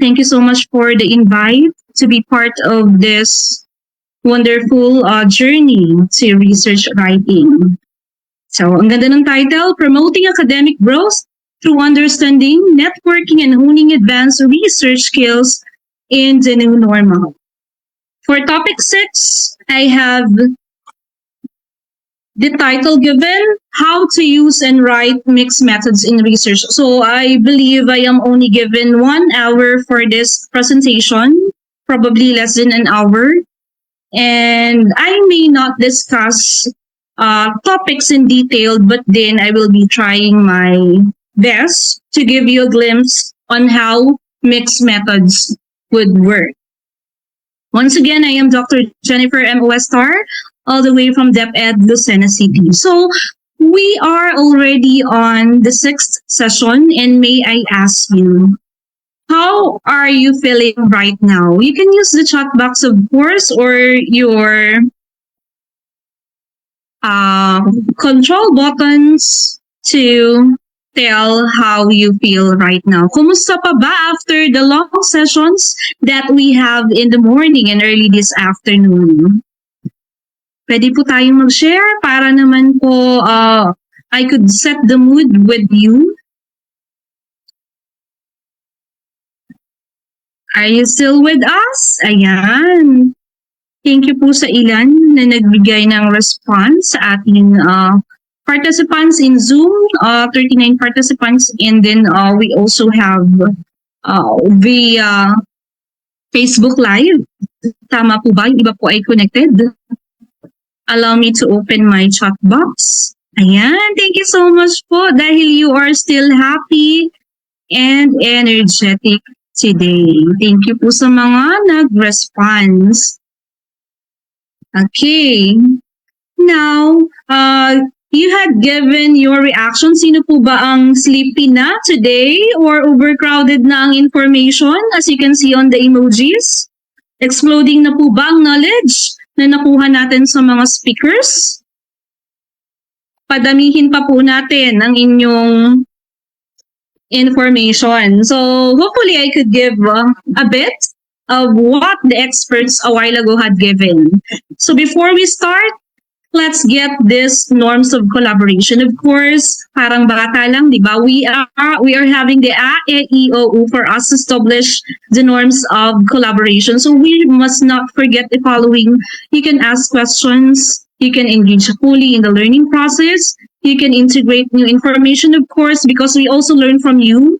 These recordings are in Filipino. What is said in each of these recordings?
Thank you so much for the invite to be part of this wonderful journey to research writing. So, ang ganda ng title, Promoting Academic Growth Through Understanding, Networking, and Honing Advanced Research Skills in the New Normal. For topic 6, I have the title given, How to Use and Write Mixed Methods in Research. So I believe I am only given 1 hour for this presentation, probably less than an hour. And I may not discuss topics in detail, but then I will be trying my best to give you a glimpse on how mixed methods would work. Once again, I am Dr. Jennifer M. Westar, all the way from DepEd Lucena City. So we are already on the 6th session, and may I ask you, how are you feeling right now? You can use the chat box, of course, or your control buttons to tell how you feel right now. Kumusta pa ba after the long sessions that we have in the morning and early this afternoon? Pwede po tayong mag-share para naman po I could set the mood with you. Are you still with us? Ayan. Thank you po sa ilan na nagbigay ng response sa ating participants in Zoom, 39 participants, and then we also have via Facebook Live. Tama po ba? Yung iba po ay connected. Allow me to open my chat box. Ayan, thank you so much po dahil you are still happy and energetic today. Thank you po sa mga nag-response. Okay. Now, you had given your reaction. Sino po ba ang sleepy na today or overcrowded na ang information as you can see on the emojis? Exploding na po ba ang knowledge na nakuha natin sa mga speakers? Padamihin pa po natin ang inyong information. So hopefully I could give a bit of what the experts a while ago had given. So before we start, let's get this norms of collaboration. Of course, parang bata lang, di ba? We are having the A, E, I, O, U for us to establish the norms of collaboration. So we must not forget the following. You can ask questions. You can engage fully in the learning process. You can integrate new information, of course, because we also learn from you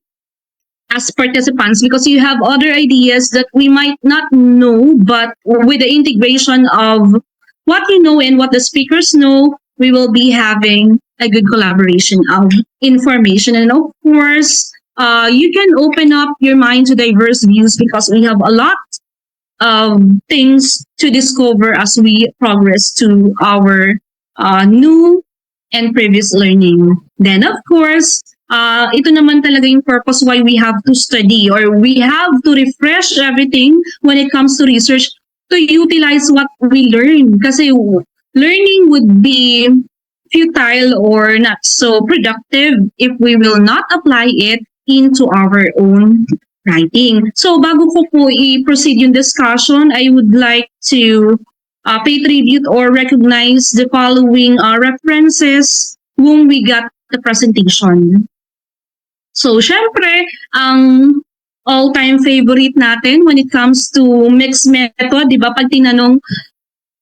as participants, because you have other ideas that we might not know, but with the integration of what you know and what the speakers know, we will be having a good collaboration of information. And of course, you can open up your mind to diverse views because we have a lot of things to discover as we progress to our new and previous learning. Then, of course, ito naman talaga yung purpose why we have to study or we have to refresh everything when it comes to research to utilize what we learn. Kasi learning would be futile or not so productive if we will not apply it into our own writing. So bago ko po i-proceed yung discussion, I would like to pay tribute or recognize the following references when we got the presentation. So, syempre, ang all-time favorite natin when it comes to mixed method, di ba? Pag tinanong,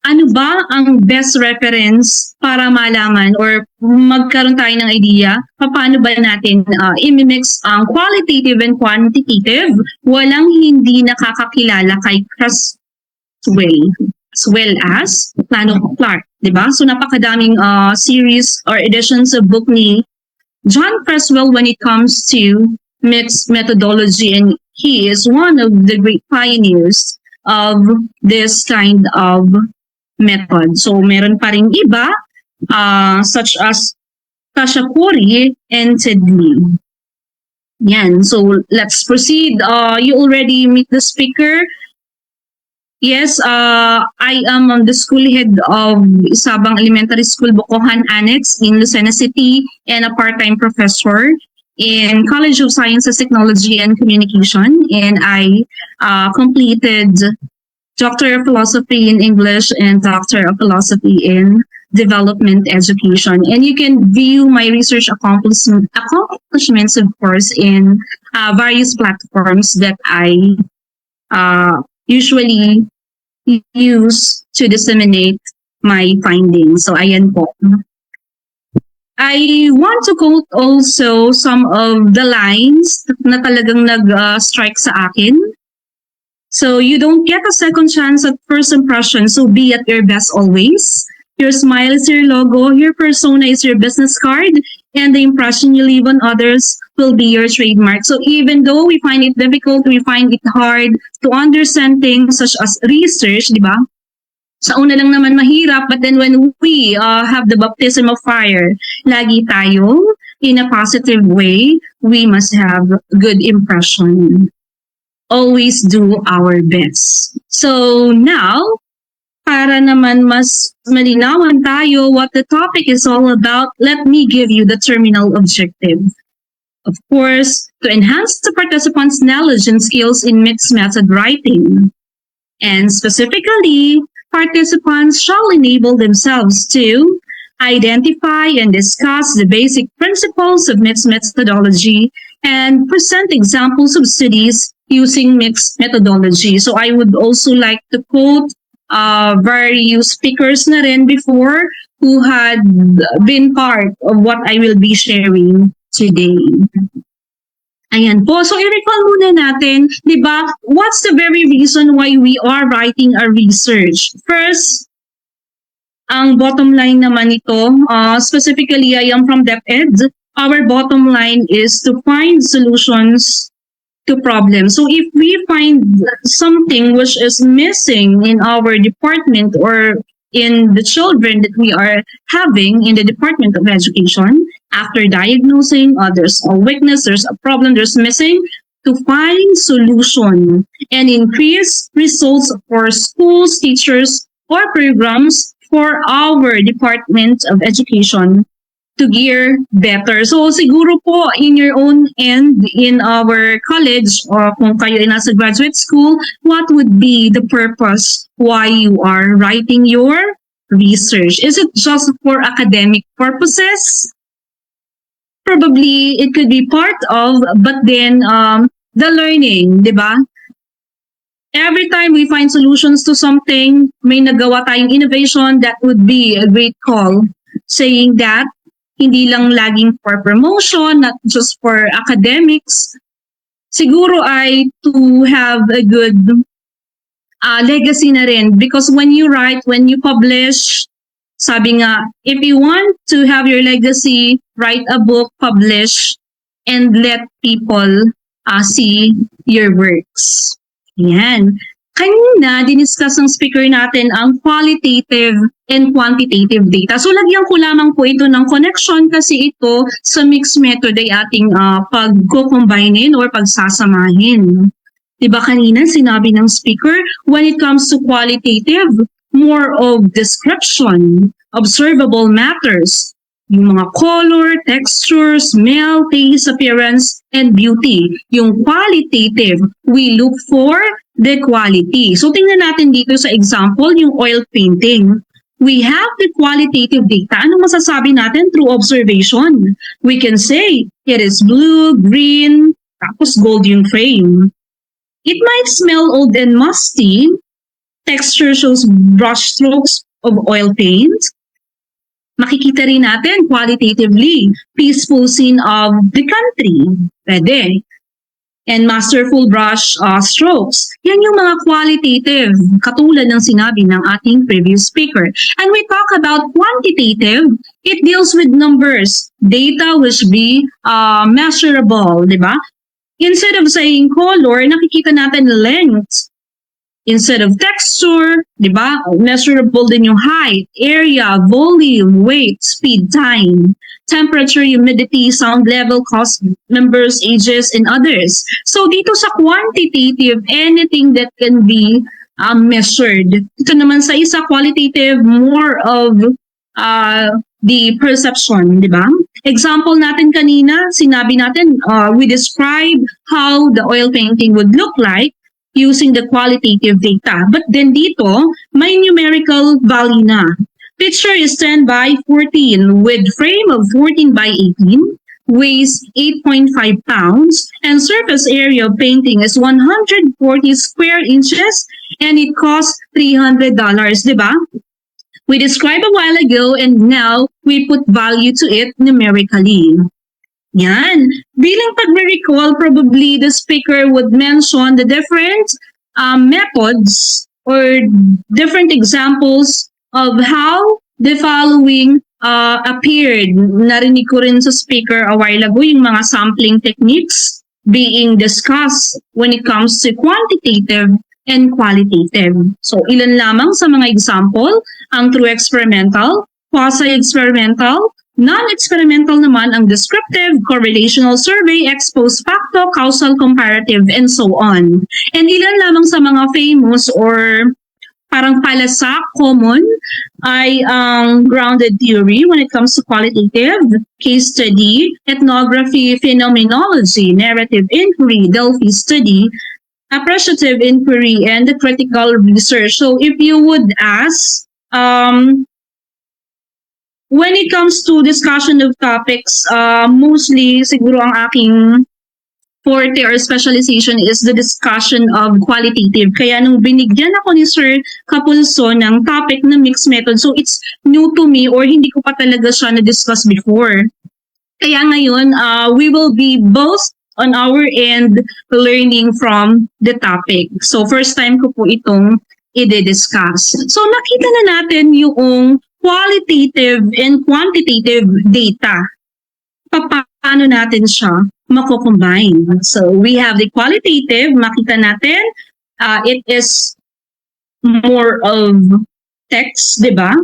ano ba ang best reference para malaman or magkaroon tayo ng idea, paano ba natin i-mix ang qualitative and quantitative? Walang hindi nakakakilala kay Creswell, as well as Plano Clark, di ba? So, napakadaming series or editions of book ni John Creswell when it comes to mixed methodology, and he is one of the great pioneers of this kind of method. So meron pa rin iba such as Tashakuri and Tedley. Yan, so let's proceed. You already meet the speaker. Yes, I am the school head of Isabang Elementary School, Bukohan Annex in Lucena City and a part-time professor. in College of Sciences, Technology, and Communication, and I completed Doctor of Philosophy in English and Doctor of Philosophy in Development Education. And you can view my research accomplishments, of course, in various platforms that I usually use to disseminate my findings. So, ayan po. I want to quote also some of the lines na talagang nag-strike sa akin. So you don't get a second chance at first impression, so be at your best always. Your smile is your logo, your persona is your business card, and the impression you leave on others will be your trademark. So even though we find it difficult, we find it hard to understand things such as research, di ba? Sa una lang naman mahirap, but then when we have the baptism of fire, lagi tayo in a positive way, we must have good impression. Always do our best. So now, para naman mas malinawan tayo what the topic is all about, let me give you the terminal objective. Of course, to enhance the participants' knowledge and skills in mixed method writing. And specifically, participants shall enable themselves to identify and discuss the basic principles of mixed methodology and present examples of studies using mixed methodology. So I would also like to quote various speakers na rin before who had been part of what I will be sharing today. Ayan po. So, i-recall muna natin, di ba, what's the very reason why we are writing a research? First, ang bottom line naman ito, specifically, I am from DepEd. Our bottom line is to find solutions to problems. So, if we find something which is missing in our department or in the children that we are having in the Department of Education, after diagnosing, there's a weakness, there's a problem, there's missing, to find solution and increase results for schools, teachers, or programs for our Department of Education to gear better. So siguro po in your own end, in our college, or kung kayo ay nasa graduate school, what would be the purpose why you are writing your research? Is it just for academic purposes? Probably it could be part of, but then the learning, di ba? Every time we find solutions to something, may nagawa tayong innovation, that would be a great call. Saying that, hindi lang laging for promotion, not just for academics. Siguro ay to have a good legacy na rin. Because when you write, when you publish, sabi nga, if you want to have your legacy, write a book, publish, and let people see your works. Yan. Kanina, diniscuss ng speaker natin ang qualitative and quantitative data. So, lagyan ko lamang po ito ng connection kasi ito sa mixed method ay ating pag-combine or pagsasamahin. Diba kanina, sinabi ng speaker, when it comes to qualitative, more of description, observable matters, yung mga color, texture, smell, taste, appearance, and beauty. Yung qualitative, we look for the quality. So tingnan natin dito sa example, yung oil painting. We have the qualitative data. Anong masasabi natin through observation? We can say, it is blue, green, tapos gold yung frame. It might smell old and musty. Texture shows brush strokes of oil paint. Makikita rin natin qualitatively, peaceful scene of the country. Pwede. And masterful brush strokes. Yan yung mga qualitative, katulad ng sinabi ng ating previous speaker. And we talk about quantitative, it deals with numbers, data which be measurable, di ba? Instead of saying color, nakikita natin length. Instead of texture, di ba? Measurable din yung height, area, volume, weight, speed, time, temperature, humidity, sound level, cost, numbers, ages, and others. So dito sa quantitative, anything that can be measured. Ito naman sa isa, qualitative, more of the perception, di ba? Example natin kanina, sinabi natin, we describe how the oil painting would look like using the qualitative data. But then dito, may numerical value na. Picture is 10 by 14 with frame of 14 by 18, weighs 8.5 pounds, and surface area of painting is 140 square inches, and it costs $300, di ba? We described a while ago and now we put value to it numerically. Yan. Bilang pag-recall, probably the speaker would mention the different methods or different examples of how the following appeared. Narinig ko rin sa speaker a while ago yung mga sampling techniques being discussed when it comes to quantitative and qualitative. So, ilan lamang sa mga example, ang true experimental, quasi-experimental, non-experimental naman ang descriptive, correlational survey, ex post facto, causal comparative, and so on. And ilan lamang sa mga famous or parang palasa, common, ay ang grounded theory when it comes to qualitative, case study, ethnography, phenomenology, narrative inquiry, Delphi study, appreciative inquiry, and the critical research. So if you would ask, when it comes to discussion of topics, mostly siguro ang aking forte or specialization is the discussion of qualitative. Kaya nung binigyan ako ni Sir Capulso ng topic na mixed method, so it's new to me or hindi ko pa talaga siya na-discuss before. Kaya ngayon, we will be both on our end learning from the topic. So first time ko po itong i-discuss. So nakita na natin yung qualitative and quantitative data. Paano natin siya mako-combine? So we have the qualitative, makita natin, it is more of text, di ba?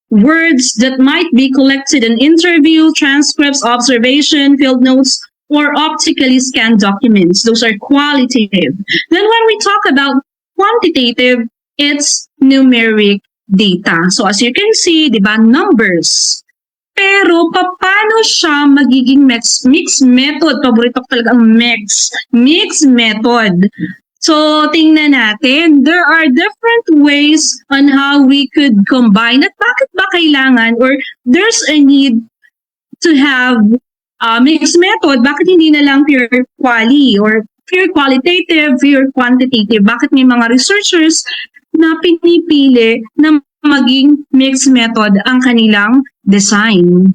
Words that might be collected in interview, transcripts, observation, field notes, or optically scanned documents. Those are qualitative. Then when we talk about quantitative, it's numeric data. So as you can see, di ba, numbers. Pero paano siya magiging mixed method? Paborito ko talaga ang mixed method. So tingnan natin, there are different ways on how we could combine at bakit ba kailangan or there's a need to have mixed method. Bakit hindi na lang pure quali or pure qualitative, pure quantitative? Bakit may mga researchers na pinipili na maging mixed method ang kanilang design?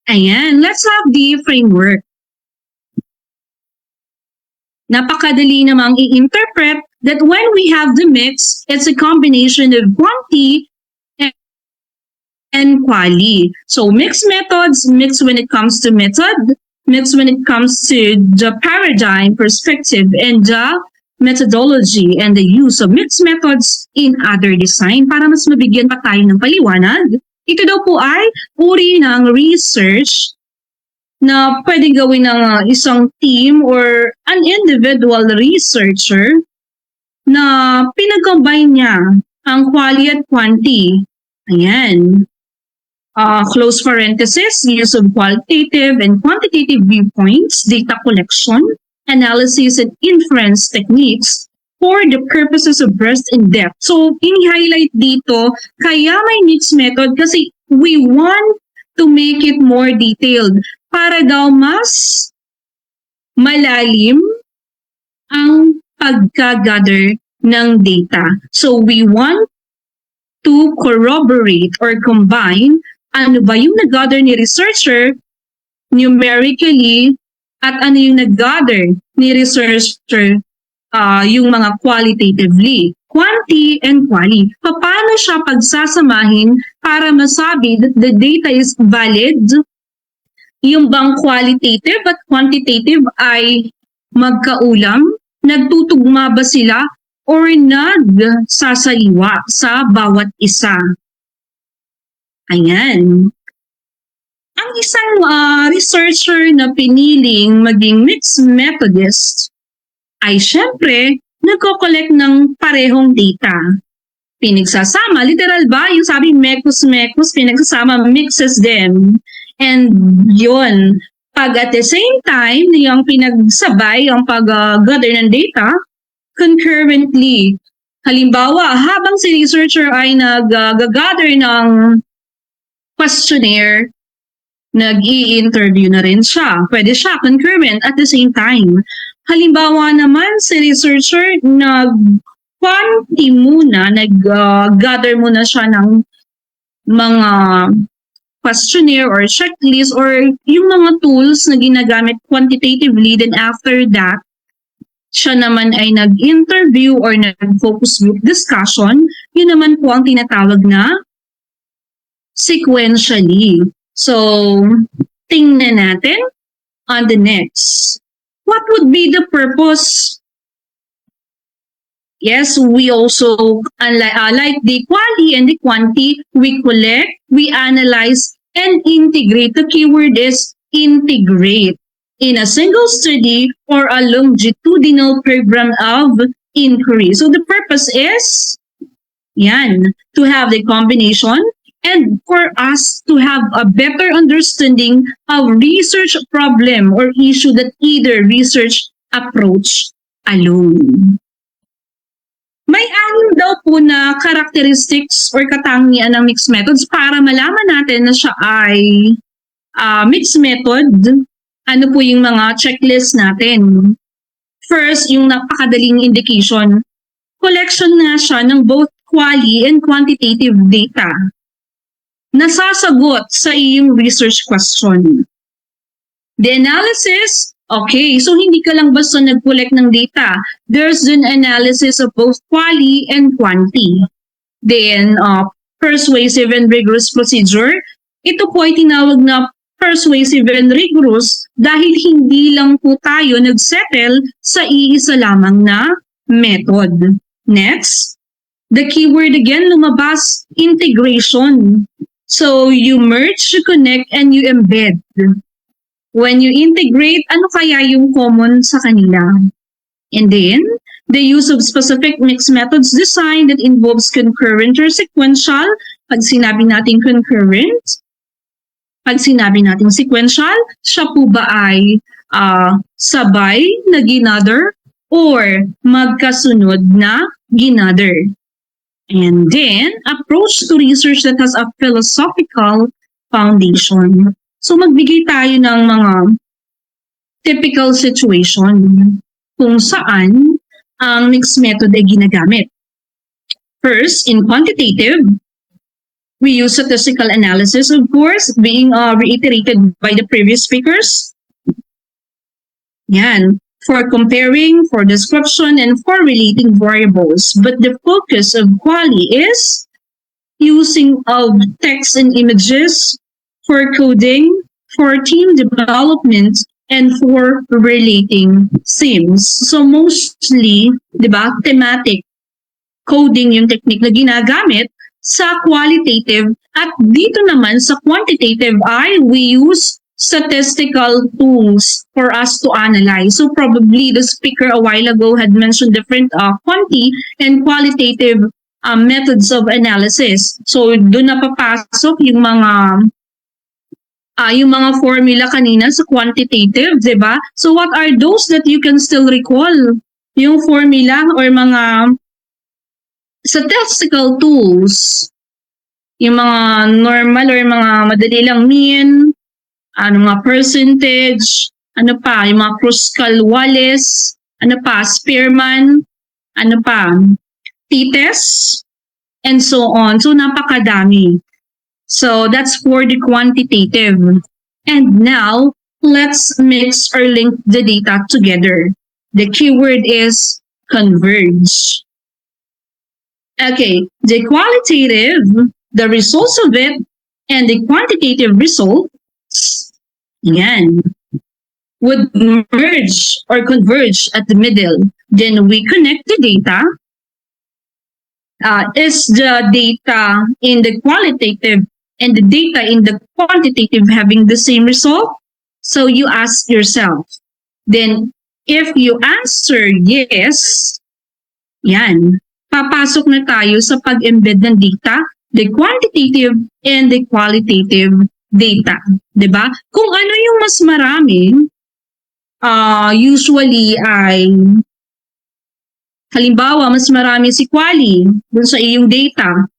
Ayan, let's have the framework. Napakadali namang i-interpret that when we have the mix, it's a combination of quanti and quali. So mixed methods, mixed when it comes to method, mixed when it comes to the paradigm, perspective, and the methodology and the use of mixed methods in other design. Para mas mabigyan pa tayo ng paliwanag, ito daw po ay uri ng research na pwede gawin ng isang team or an individual researcher na pinag-combine niya ang quali at quanti. Ayan. Close parenthesis, use of qualitative and quantitative viewpoints, data collection, analysis, and inference techniques for the purposes of breadth and depth. So, ini-highlight dito, kaya may mixed method kasi we want to make it more detailed para daw mas malalim ang pagka-gather ng data. So, we want to corroborate or combine ano ba yung nag-gather ni researcher numerically at ano yung nag-gather ni researcher yung mga qualitatively. Quanti and quali. Paano siya pagsasamahin para masabi that the data is valid? Yung bang qualitative at quantitative ay magkaulam? Nagtutugma ba sila? Or nagsasaliwa sa bawat isa? Ayan. Ang isang researcher na piniling maging mixed methodist ay syempre nagko-collect ng parehong data. pinagsasama. Literal ba? Yung sabi mekos-mekos, pinagsasama, mixes them. And yun, pag at the same time, yung pinagsabay, yung pag-gather ng data, concurrently. Halimbawa, habang si researcher ay nag-gather ng questionnaire, nag-i-interview na rin siya. Pwede siya concurrent at the same time. Halimbawa naman, si researcher nag-quanti muna, nag-gather muna siya ng mga questionnaire or checklist or yung mga tools na ginagamit quantitatively. Then after that, siya naman ay nag-interview or nag-focus group discussion. Yun naman po ang tinatawag na sequentially. So, tingnan natin on the next. What would be the purpose? Yes, we also, like the quali and the quanti, we collect, we analyze, and integrate. The keyword is integrate in a single study or a longitudinal program of inquiry. So the purpose is, to have the combination and for us to have a better understanding of research problem or issue that either research approach alone. May anim daw po na characteristics or katangian ng mixed methods para malaman natin na siya ay mixed method. Ano po yung mga checklist natin? First, yung napakadaling indication. Collection nga siya ng both quali and quantitative data. Nasasagot sa iyong research question. The analysis, okay, so hindi ka lang basta nag-collect ng data. There's an analysis of both quali and quanti. Then, persuasive and rigorous procedure. Ito po ay tinawag na persuasive and rigorous dahil hindi lang po tayo nag-settle sa iisa lamang na method. Next, the keyword again lumabas, integration. So, you merge, you connect, and you embed. When you integrate, ano kaya yung common sa kanila? And then, the use of specific mixed methods design that involves concurrent or sequential. Pag sinabi natin concurrent, pag sinabi natin sequential, siya po ba ay sabay na ginather or magkasunod na ginather? And then, approach to research that has a philosophical foundation. So, magbigay tayo ng mga typical situation kung saan ang mixed method ay ginagamit. First, in quantitative, we use statistical analysis, of course, being reiterated by the previous speakers. For comparing, for description, and for relating variables. But the focus of quali is using of text and images for coding, for team development, and for relating themes. So mostly, thematic coding yung technique na ginagamit sa qualitative at dito naman sa quantitative ay we use statistical tools for us to analyze. So probably the speaker a while ago had mentioned different quanti and qualitative methods of analysis. So doon na papasok yung mga formula kanina sa quantitative, di ba? So what are those that you can still recall? Yung formula or mga statistical tools, yung mga normal or mga madali lang mean, mga percentage, yung mga Kruskal-Wallis, Spearman, t-test, and so on. So napakadami. So that's for the quantitative. And now, let's mix or link the data together. The keyword is converge. Okay, the qualitative, the results of it, and the quantitative results, would merge or converge at the middle. Then we connect the data. Is the data in the qualitative and the data in the quantitative having the same result? So you ask yourself. Then, if you answer yes, papasok na tayo sa pag-embed ng data, the quantitative and the qualitative data. Diba? Kung ano yung mas marami, usually ay, halimbawa, mas marami si quali dun sa iyong data.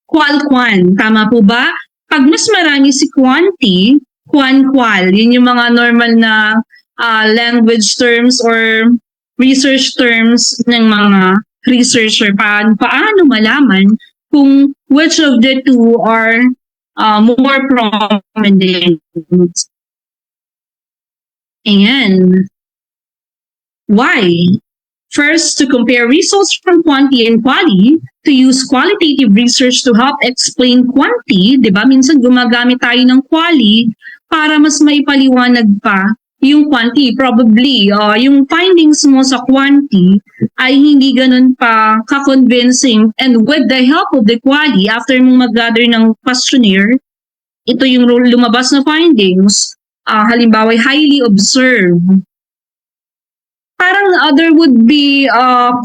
Qual-quan, tama po ba? Pag mas marami si quanti, quan-qual, yun yung mga normal na language terms or research terms ng mga researcher. Paano malaman kung which of the two are more prominent? And why? First, to compare results from quanti and quali, to use qualitative research to help explain quanti, di ba? Minsan gumagamit tayo ng quali para mas maipaliwanag pa yung quanti. Probably, yung findings mo sa quanti ay hindi ganun pa ka-convincing. And with the help of the quali, after mong mag-gather ng questionnaire, ito yung lumabas na findings. Halimbawa, highly observed. Parang other would be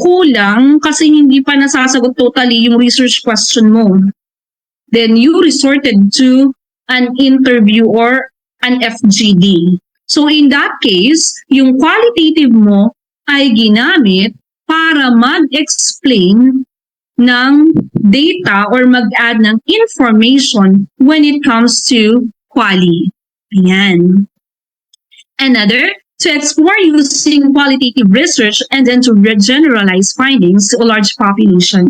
kulang kasi hindi pa nasasagot totally yung research question mo. Then you resorted to an interview or an FGD. So in that case, yung qualitative mo ay ginamit para mag-explain ng data or mag-add ng information when it comes to quali. Ayan. Another, to explore using qualitative research and then to generalize findings to a large population.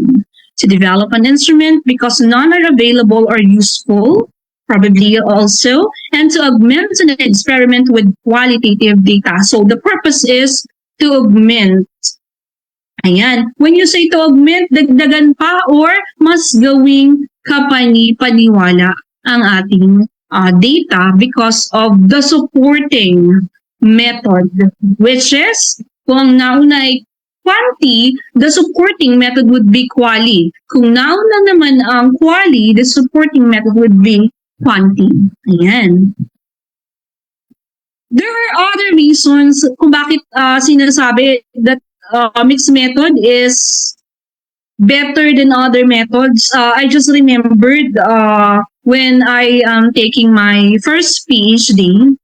To develop an instrument because none are available or useful, probably also, and to augment an experiment with qualitative data. So the purpose is to augment. Ayan. When you say to augment, dagdagan pa or mas gawing kapani-paniwala ang ating data because of the supporting method, which is, kung nauna ay quanti, the supporting method would be quali. Kung nauna naman ang quali, the supporting method would be quanti. Ayan. There are other reasons kung bakit sinasabi that mixed method is better than other methods. I just remembered when I am taking my first PhD,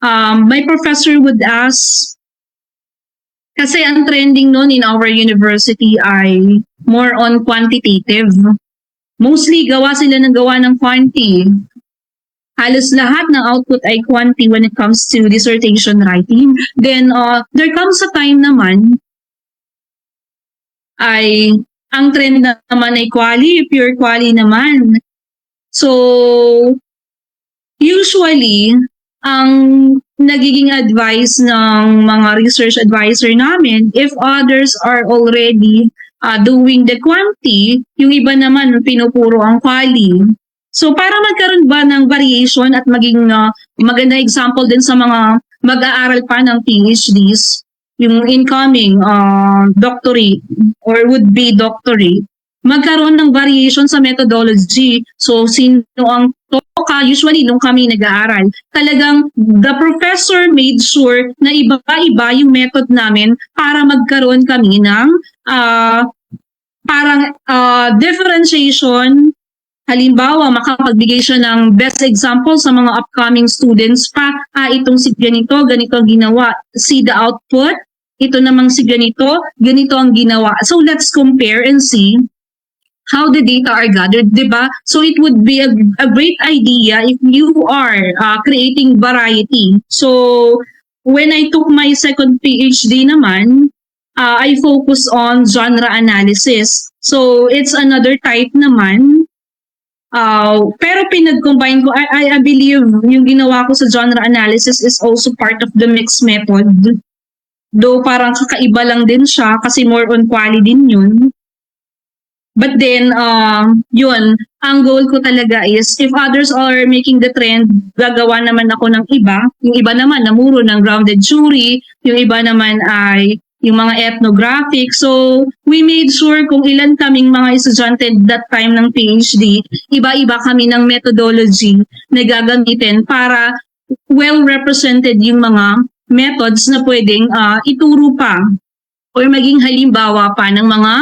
my professor would ask, kasi ang trending noon in our university ay more on quantitative. Mostly gawa sila ng quanti. Halos lahat ng output ay quanti when it comes to dissertation writing. Then there comes a time naman ay ang trend naman ay quali, pure quali naman. So usually ang nagiging advice ng mga research advisor namin, if others are already doing the quanti, yung iba naman pinupuro ang quali. So para magkaroon ba ng variation at maging maganda example din sa mga mag-aaral pa ng PhDs, yung incoming doctorate or would-be doctorate, magkaroon ng variation sa methodology. So sino ang usually nung kami nag-aaral, talagang the professor made sure na iba-iba yung method namin para magkaroon kami ng parang differentiation. Halimbawa, makapagbigay siya ng best example sa mga upcoming students pa. Itong si ganito ang ginawa. See the output. Ito namang si ganito ang ginawa. So let's compare and see how the data are gathered, diba? So it would be a great idea if you are creating variety. So when I took my second PhD naman, I focus on genre analysis. So it's another type naman. Pero pinag-combine ko, I believe yung ginawa ko sa genre analysis is also part of the mixed method. Though parang kakaiba lang din siya kasi more on quali din yun. But then, yun, ang goal ko talaga is, if others are making the trend, gagawa naman ako ng iba. Yung iba naman, namuro ng grounded theory. Yung iba naman ay yung mga ethnographic. So, we made sure kung ilan kaming mga estudyante that time ng PhD, iba-iba kami ng methodology na gagamitin para well-represented yung mga methods na pwedeng ituro pa or maging halimbawa pa ng mga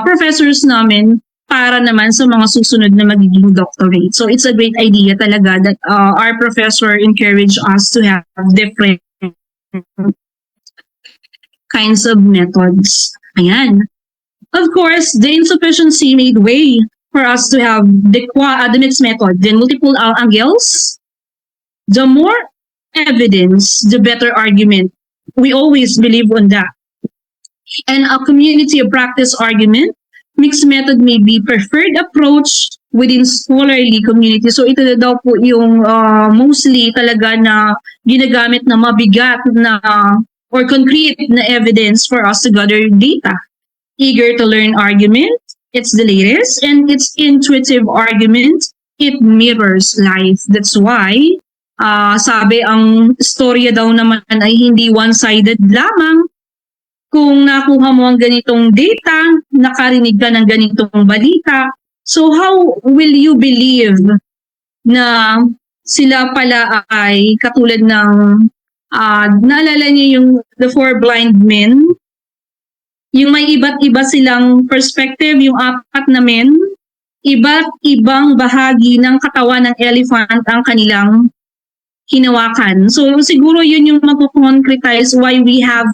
professors namin para naman sa mga susunod na magiging doctorate. So it's a great idea talaga that our professor encouraged us to have different kinds of methods. Ayan. Of course, the insufficiency made way for us to have the mixed method, the multiple angles. The more evidence, the better argument. We always believe on that. And a community of practice argument, mixed method may be preferred approach within scholarly community. So ito na daw po yung mostly talaga na ginagamit na mabigat na or concrete na evidence for us to gather data. Eager to learn argument, it's the latest, and it's intuitive argument, it mirrors life. That's why, sabi ang storya daw naman ay hindi one-sided lamang. Kung nakuha mo ang ganitong data, nakarinig ka ng ganitong balita, so how will you believe na sila pala ay katulad ng, naalala niyo yung The Four Blind Men? Yung may iba't iba silang perspective, yung apat na men, iba't ibang bahagi ng katawan ng elephant ang kanilang hinawakan. So siguro yun yung mapoconcretize why we have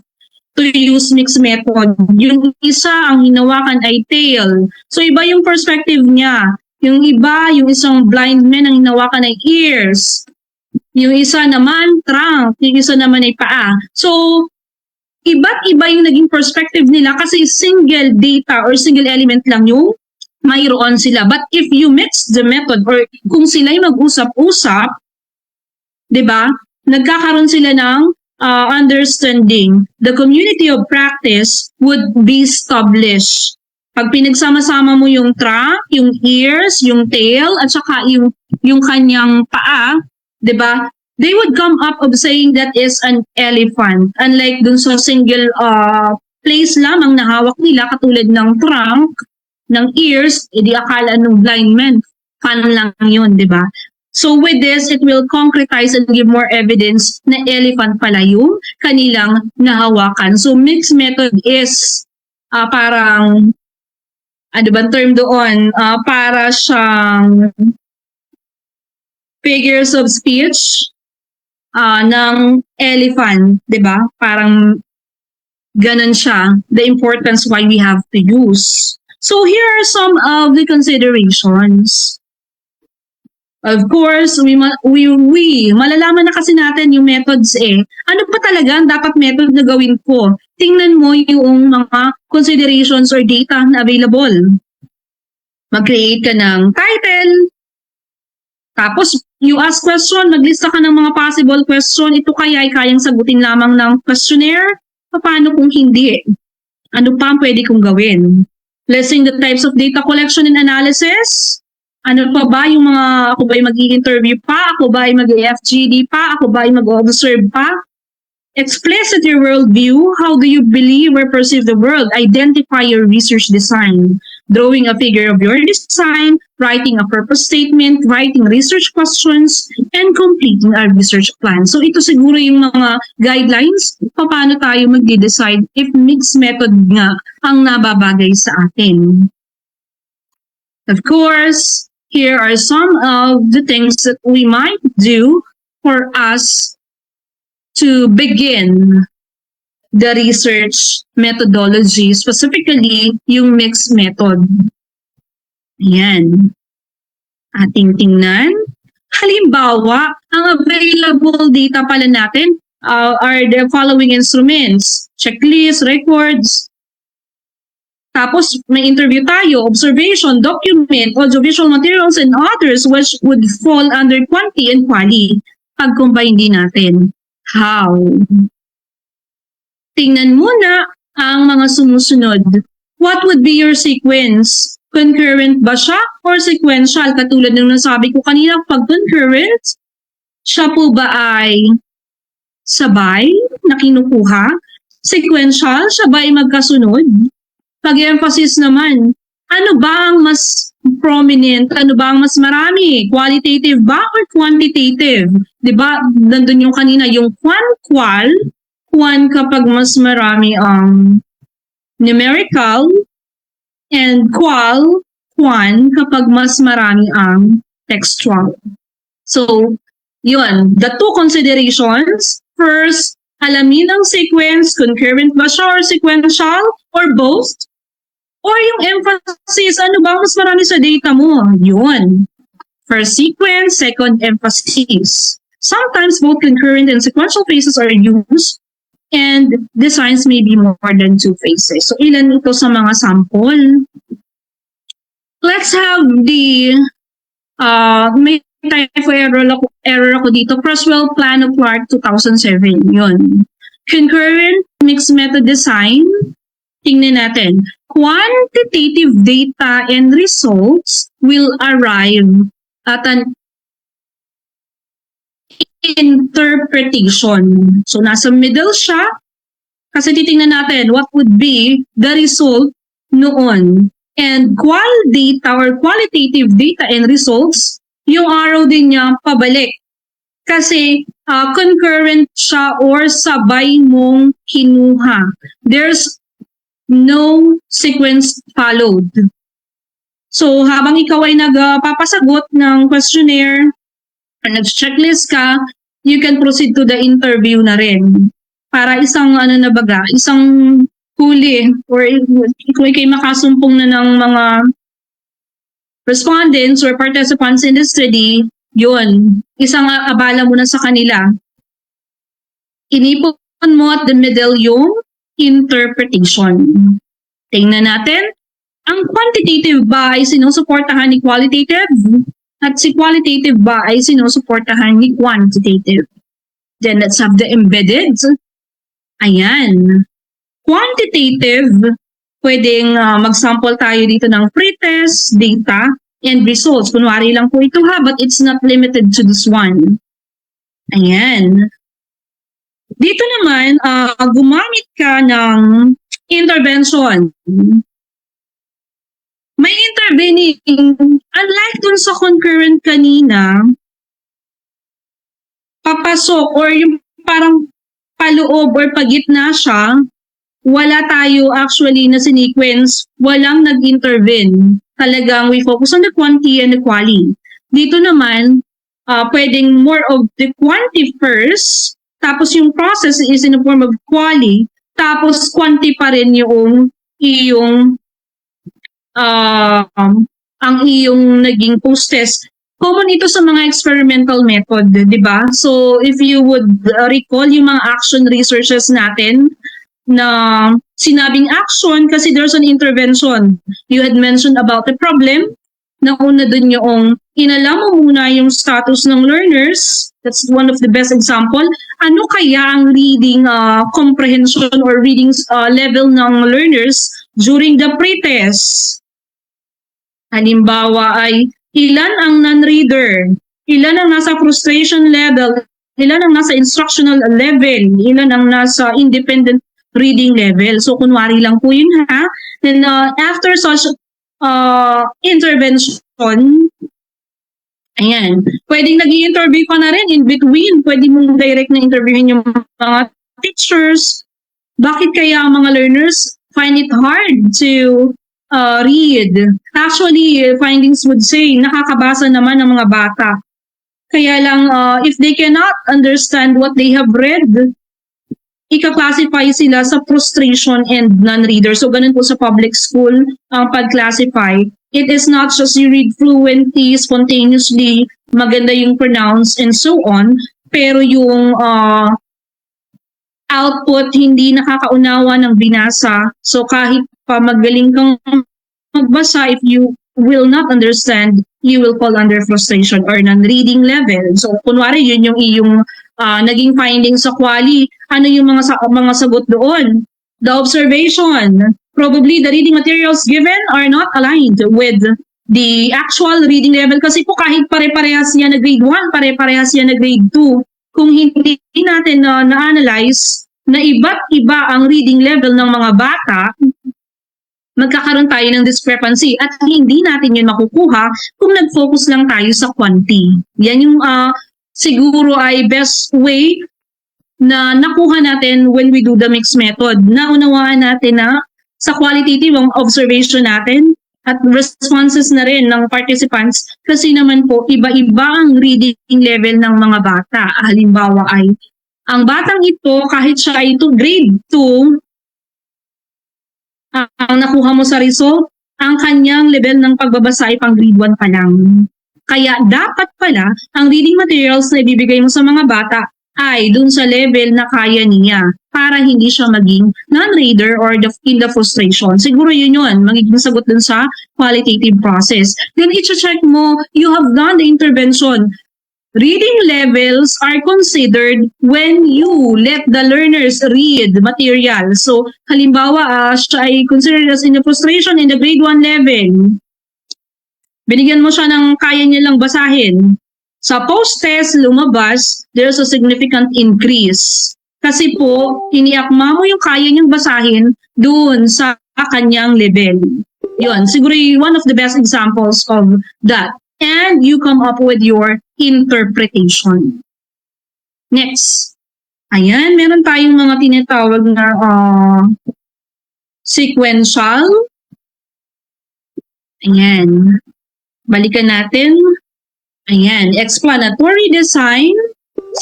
to use mixed method. Yung isa, ang hinawakan ay tail. So iba yung perspective niya. Yung iba, yung isang blind man, ang hinawakan ay ears. Yung isa naman, trunk. Yung isa naman ay paa. So, iba't iba yung naging perspective nila kasi single data or single element lang yung mayroon sila. But if you mix the method or kung sila'y mag-usap-usap, di ba, nagkakaroon sila ng understanding. The community of practice would be established. Pag pinagsama-sama mo yung trunk, yung ears, yung tail, at saka yung kanyang paa, di ba, they would come up of saying that is an elephant. Unlike dun sa single place lamang na hawak nila, katulad ng trunk, ng ears, edi akala ng blind man, fan lang yun, di ba? So with this, it will concretize and give more evidence na elephant pala yung kanilang nahawakan. So mixed method is parang, ano ba term doon? Para siyang figures of speech ng elephant, di ba? Parang ganun siya, the importance why we have to use. So here are some of the considerations. Of course, malalaman na kasi natin yung methods eh. Ano pa talaga ang dapat method na gawin ko? Tingnan mo yung mga considerations or data na available. Mag-create ka ng title. Tapos, you ask question, maglista ka ng mga possible question. Ito kaya ay kayang sagutin lamang ng questionnaire? Paano kung hindi? Ano pa ang pwede kong gawin? Listing the types of data collection and analysis. Ano pa ba yung mga, ako ba ay mag-i-interview pa? Ako ba ay mag-FGD pa? Ako ba ay mag-observe pa? Explicit your worldview. How do you believe or perceive the world? Identify your research design. Drawing a figure of your design, writing a purpose statement, writing research questions, and completing our research plan. So ito siguro yung mga guidelines paano tayo mag-decide if mixed method nga ang nababagay sa atin. Of course, here are some of the things that we might do for us to begin the research methodology, specifically yung mixed method. Ayan. Ating tingnan. Halimbawa, ang available data pala natin are the following instruments: checklist, records. Tapos may interview tayo, observation, document, audiovisual materials, and others which would fall under quanti and quali. Pag-combine din natin. How? Tingnan muna ang mga sumusunod. What would be your sequence? Concurrent ba siya or sequential? Katulad ng nasabi ko kanina, pag concurrent, siya po ba ay sabay na kinukuha? Sequential, siya ba ay magkasunod? Pag-emphasis naman, ano ba ang mas prominent? Ano ba ang mas marami? Qualitative ba or quantitative? Diba, nandun yung kanina, yung qual kapag mas marami ang numerical, and quan, kapag mas marami ang textual. So, yun. The two considerations. First, alamin ang sequence, concurrent ba siya or sequential or both? Or yung emphasis, ano ba mas marami sa data mo? Yun. First sequence, second emphasis. Sometimes both concurrent and sequential phases are used and designs may be more than two phases. So, ilan ito sa mga sample? Let's have the may typo error ako dito. Crosswell Plan of Clark 2007. Yun. Concurrent mixed method design. Tingnan natin. Quantitative data and results will arrive at an interpretation. So, nasa middle siya. Kasi titingnan natin what would be the result noon. And qual data or qualitative data and results, yung arrow din niya pabalik. Kasi concurrent siya or sabay mong kinuha. There's no sequence followed. So habang ikaw ay nagpapasagot ng questionnaire or nag-checklist ka, you can proceed to the interview na rin. Para isang isang huli or kung ikay makasumpong na ng mga respondents or participants in the study, yun, isang abala mo na sa kanila. Inipon mo at the middle yung interpretation. Tingnan natin, ang quantitative ba ay sinusuportahan ni qualitative? At si qualitative ba ay sinusuportahan ni quantitative? Then let's have the embedded. Ayan. Quantitative, pwedeng mag-sample tayo dito ng pretest, data, and results. Kunwari lang po ito ha, but it's not limited to this one. Ayan. Dito naman, gumamit ka ng intervention. May intervening, unlike dun sa concurrent kanina, papasok or yung parang paloob or pagitna siya, wala tayo actually na sinequence, walang nag-intervene. Talagang we focus on the quanti and the quali. Dito naman, pwedeng more of the quanti first, tapos yung process is in the form of quali, tapos quanti pa rin yung iyong ang iyong naging post-test. Common ito sa mga experimental method, di ba? So if you would recall yung mga action researches natin, na sinabing action kasi there's an intervention. You had mentioned about the problem. Nauna dun yung inalam mo muna yung status ng learners. That's one of the best example. Ano kaya ang reading comprehension or reading level ng learners during the pretest? Halimbawa ay ilan ang non-reader? Ilan ang nasa frustration level? Ilan ang nasa instructional level? Ilan ang nasa independent reading level. So, kunwari lang po yun ha. Then, after such intervention, ayan, pwedeng nag-i-interview ka na rin in between. Pwede mong direct na interviewin yung mga teachers. Bakit kaya ang mga learners find it hard to read? Actually, findings would say, nakakabasa naman ng mga bata. Kaya lang, if they cannot understand what they have read, ika-classify sila sa frustration and non-reader. So, ganun po sa public school ang pag-classify. It is not just you read fluently, spontaneously, maganda yung pronounce, and so on. Pero yung output, hindi nakakaunawa ng binasa. So, kahit pa magaling kang magbasa, if you will not understand, you will fall under frustration or non-reading level. So, kunwari, yun yung iyong naging findings sa quali. Ano yung mga sagot doon? The observation. Probably the reading materials given are not aligned with the actual reading level kasi po kahit pare-parehas yan na grade 1, pare-parehas yan na grade 2, kung hindi natin na-analyze na iba't iba ang reading level ng mga bata, magkakaroon tayo ng discrepancy at hindi natin yun makukuha kung nag-focus lang tayo sa quanti. Yan yung siguro ay best way na nakuha natin when we do the mixed method. Naunawaan natin na sa qualitative ang observation natin at responses na rin ng participants kasi naman po iba-iba ang reading level ng mga bata. Halimbawa ay ang batang ito kahit siya ay grade 2, ang nakuha mo sa result, ang kanyang level ng pagbabasa ay pang grade 1 pa lang. Kaya dapat pala ang reading materials na ibibigay mo sa mga bata ay dun sa level na kaya niya para hindi siya maging non-reader or in the frustration. Siguro yun, magiging sagot dun sa qualitative process. Then i-check mo, you have done the intervention. Reading levels are considered when you let the learners read material. So, halimbawa, siya ay considered as in the frustration in the grade 1 level. Binigyan mo siya ng kaya niya lang basahin. Sa post-test, lumabas, there's a significant increase. Kasi po, iniakma mo yung kaya niyang basahin doon sa kanyang level. Yun, siguro one of the best examples of that. And you come up with your interpretation. Next. Ayan, meron tayong mga tinatawag na sequential. Ayan. Balikan natin. Ayan, explanatory design,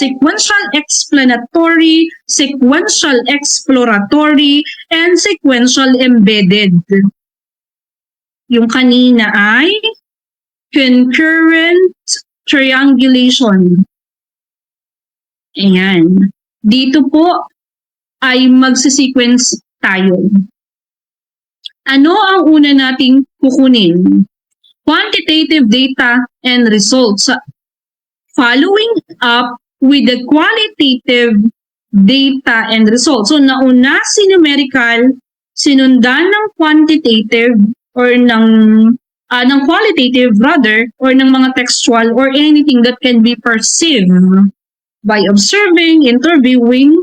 sequential explanatory, sequential exploratory, and sequential embedded. Yung kanina ay concurrent triangulation. Ayan. Dito po ay magsisequence tayo. Ano ang una nating kukunin? Quantitative data and results. Following up with the qualitative data and results. So, nauna si numerical, sinundan ng quantitative or ng qualitative rather, or ng mga textual or anything that can be perceived by observing, interviewing,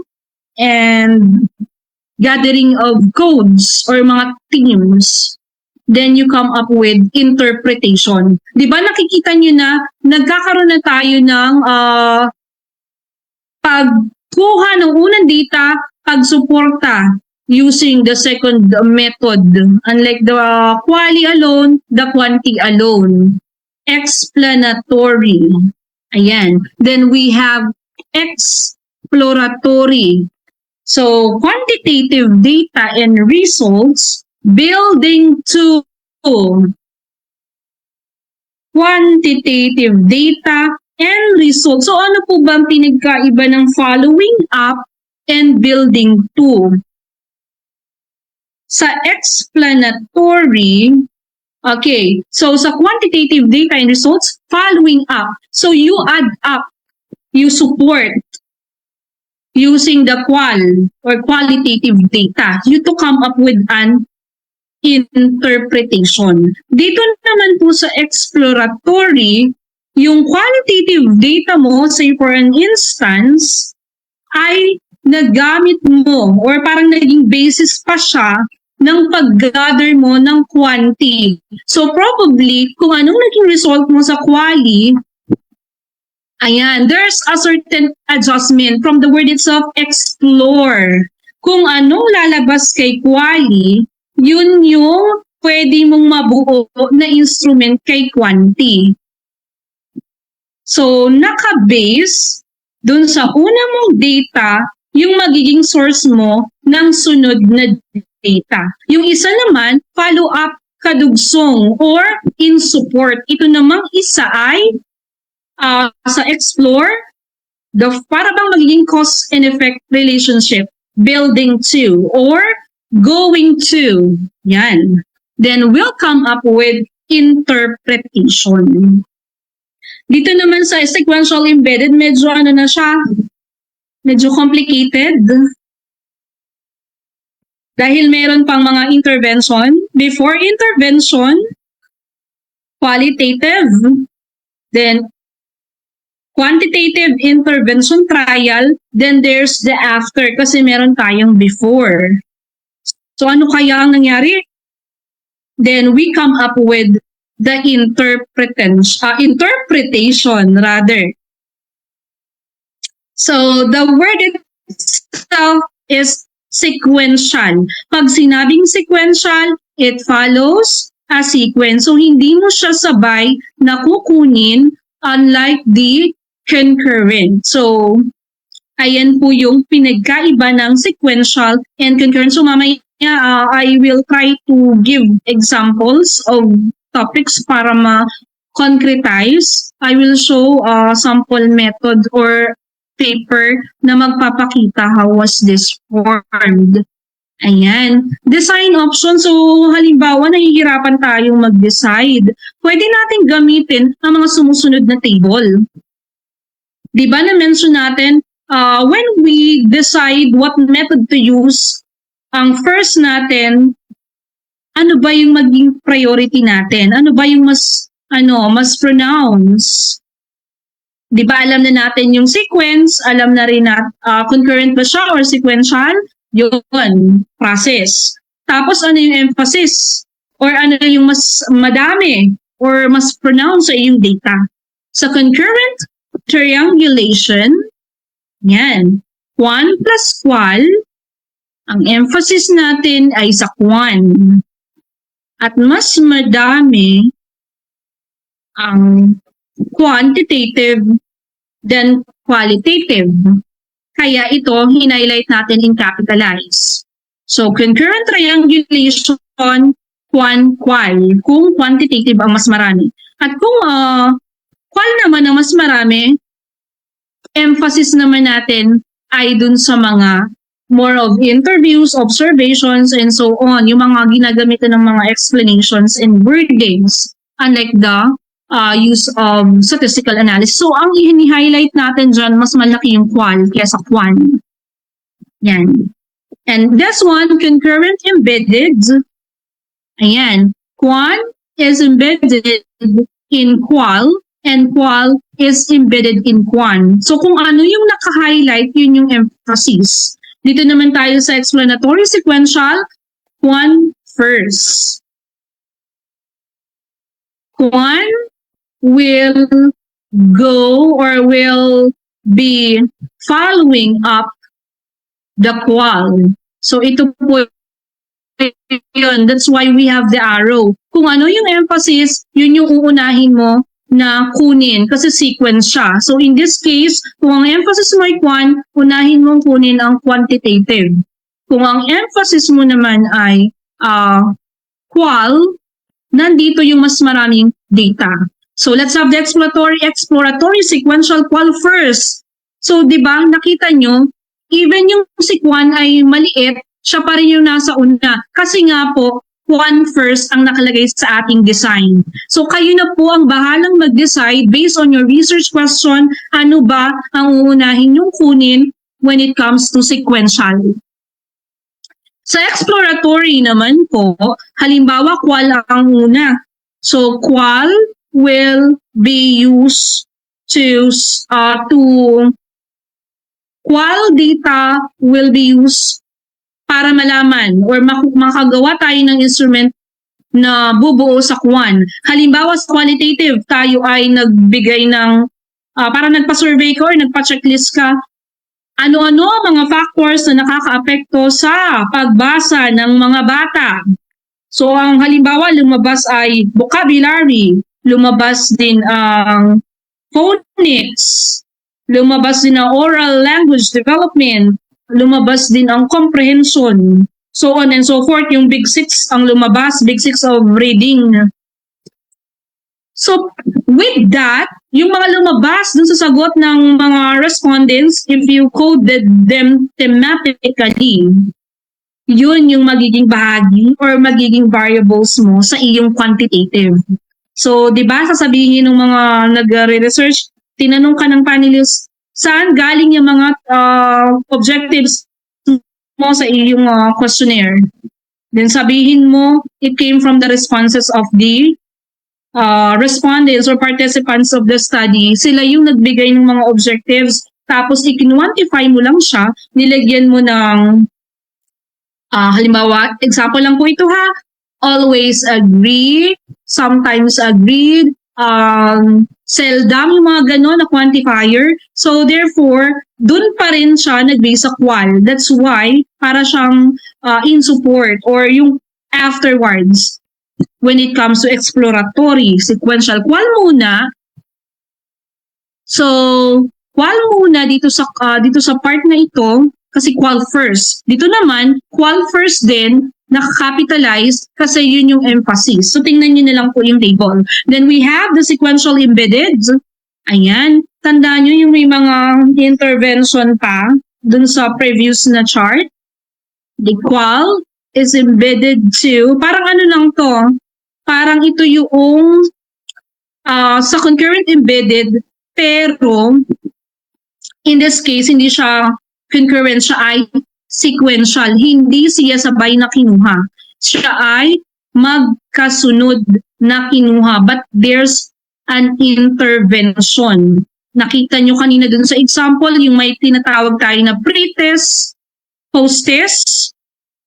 and gathering of codes or mga themes. Then you come up with interpretation. Di ba nakikita nyo na nagkakaroon na tayo ng pagkuha ng unang data, pagsuporta using the second method. Unlike the quali alone, the quanti alone. Explanatory. Ayan. Then we have exploratory. So, quantitative data and results building to quantitative data and results. So, ano po ba ang pinagkaiba ng following up and building to? Sa explanatory, okay, so sa quantitative data and results, following up. So, you add up, you support using the qual or qualitative data, you to come up with an interpretation. Dito naman po sa exploratory, yung qualitative data mo, say for an instance, ay nagamit mo or parang naging basis pa siya ng pag-gather mo ng quanti. So probably, kung anong naging result mo sa quali, ayan, there's a certain adjustment from the word itself, explore. Kung anong lalabas kay quali, yun yung pwede mong mabuo na instrument kay quanti. So, naka-base dun sa una mong data, yung magiging source mo ng sunod na data. Yung isa naman, follow-up kadugsong or in support. Ito namang isa ay sa explore, para bang magiging cause and effect relationship, building to or going to. Yan. Then we'll come up with interpretation. Dito naman sa sequential embedded, medyo ano na siya, medyo complicated. Dahil meron pang mga intervention. Before intervention, qualitative, then quantitative intervention trial, then there's the after kasi meron tayong before. So ano kaya ang nangyari? Then we come up with the interpretation rather. So the word itself is sequential. Pag sinabing sequential, it follows a sequence. So, hindi mo siya sabay na kukunin unlike the concurrent. So, ayan po yung pinagkaiba ng sequential and concurrent. So, mamaya I will try to give examples of topics para ma-concretize. I will show a sample method or paper na magpapakita how was this formed. Ayan. Design option. So, halimbawa, nahihirapan tayong mag-decide. Pwede natin gamitin ang mga sumusunod na table. Diba na-mention natin, when we decide what method to use, ang first natin, ano ba yung maging priority natin? Ano ba yung mas pronounce? Di ba alam na natin yung sequence, alam na rin na concurrent ba siya or sequential? Yun, process. Tapos ano yung emphasis? Or ano yung mas madami or mas pronounce sa iyong data? Sa concurrent triangulation, yan, quan plus qual, ang emphasis natin ay sa quan. At mas madami ang quantitative than qualitative. Kaya ito, hinighlight natin in capitalize. So, concurrent triangulation, quan, qual, kung quantitative ang mas marami. At kung qual naman ang mas marami, emphasis naman natin ay dun sa mga more of interviews, observations, and so on. Yung mga ginagamitan ng mga explanations and wordings, unlike the use of statistical analysis. So, ang i-highlight natin dyan, mas malaki yung qual kaysa quan. Yan. And this one, concurrent embedded. Ayan. Quan is embedded in qual, and qual is embedded in quan. So, kung ano yung naka-highlight, yun yung emphasis. Dito naman tayo sa explanatory sequential, quan first. Quan will go or will be following up the qual. So, ito po yun. That's why we have the arrow. Kung ano yung emphasis, yun yung uunahin mo na kunin kasi sequence siya. So, in this case, kung ang emphasis mo ay quan, unahin mong kunin ang quantitative. Kung ang emphasis mo naman ay qual, nandito yung mas maraming data. So, let's have the exploratory sequential qual first. So, di ba, nakita nyo, even yung si quan ay maliit, siya pa rin yung nasa una. Kasi nga po, quan first ang nakalagay sa ating design. So, kayo na po ang bahalang mag-decide based on your research question, ano ba ang uunahin yung kunin when it comes to sequential. Sa exploratory naman po, halimbawa, qual ang una. So, qual will be used qual data will be used para malaman or makagawa tayo ng instrument na bubuo sa quan. Halimbawa sa qualitative, tayo ay nagbigay ng, para nagpa-survey ka or nagpa-checklist ka, ano-ano mga factors na nakakaapekto sa pagbasa ng mga bata. So ang halimbawa lumabas ay vocabulary, lumabas din ang phonics, lumabas din ang oral language development, lumabas din ang comprehension, so on and so forth. Yung Big Six ang lumabas, Big Six of reading. So, with that, yung mga lumabas dun sa sagot ng mga respondents, if you coded them thematically, yun yung magiging bahagi or magiging variables mo sa iyong quantitative. So, di ba, sasabihin ng mga nagre-research, tinanong ka ng panelists, saan galing yung mga objectives mo sa iyong questionnaire? Then sabihin mo, it came from the responses of the respondents or participants of the study. Sila yung nagbigay ng mga objectives, tapos i-quantify mo lang siya, nilagyan mo ng halimbawa, example lang po ito ha, always agree, sometimes agreed, seldom, yung mga ganon na quantifier. So therefore, dun pa rin siya nag-base sa qual. That's why, para siyang in support or yung afterwards when it comes to exploratory, sequential. Qual muna. So, qual muna dito sa part na ito kasi qual first. Dito naman, qual first din nakakapitalize kasi yun yung emphasis. So, tingnan nyo na lang po yung table. Then we have the sequential embedded. Ayan. Tandaan nyo yung may mga intervention pa dun sa previous na chart. The qual is embedded to, parang ano lang to, parang ito yung sa concurrent embedded, pero in this case, hindi siya concurrent, siya ay sequential. Hindi siya sabay na kinuha. Siya ay magkasunod na kinuha. But there's an intervention. Nakita nyo kanina dun sa example, yung may tinatawag tayo na pre-test, post-test.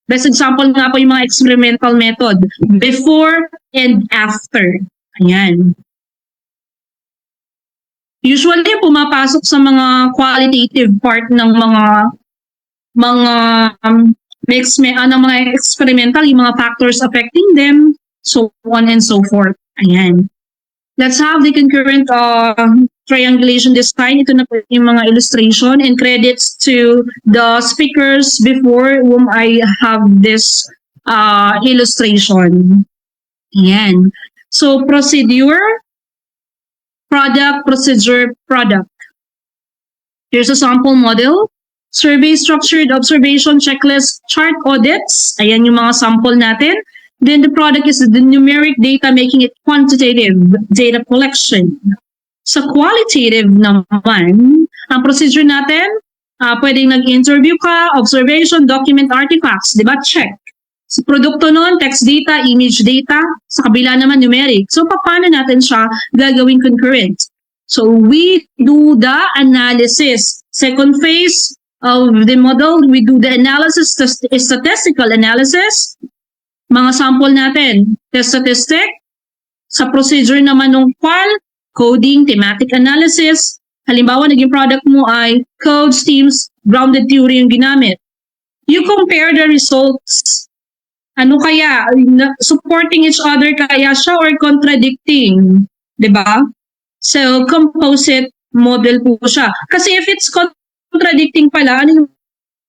Best example nga po yung mga experimental method, before and after. Ayan. Usually, pumapasok sa mga qualitative part ng mga mga experimental, yung mga factors affecting them, so on and so forth. Ayan. Let's have the concurrent triangulation design. Ito na po yung mga illustration, and credits to the speakers before whom I have this illustration. Ayan. So, procedure, product, procedure, product. Here's a sample model. Survey, structured observation, checklist, chart audits. Ayan yung mga sample natin. Then the product is the numeric data, making it quantitative data collection. Sa qualitative naman, ang procedure natin, pwedeng nag-interview ka, observation, document, artifacts, di ba? Check. Sa produkto nun, text data, image data. Sa kabila naman, numeric. So, paano natin siya gagawing concurrent? So, we do the analysis. Second phase of the model, we do the analysis, statistical analysis. Mga sample natin, test statistic. Sa procedure naman ng qual, coding, thematic analysis. Halimbawa, naging product mo ay codes, themes, grounded theory yung ginamit. You compare the results. Ano kaya? Supporting each other kaya siya or contradicting? Diba? So, composite model po siya. Kasi if it's contradicting pala, ano yung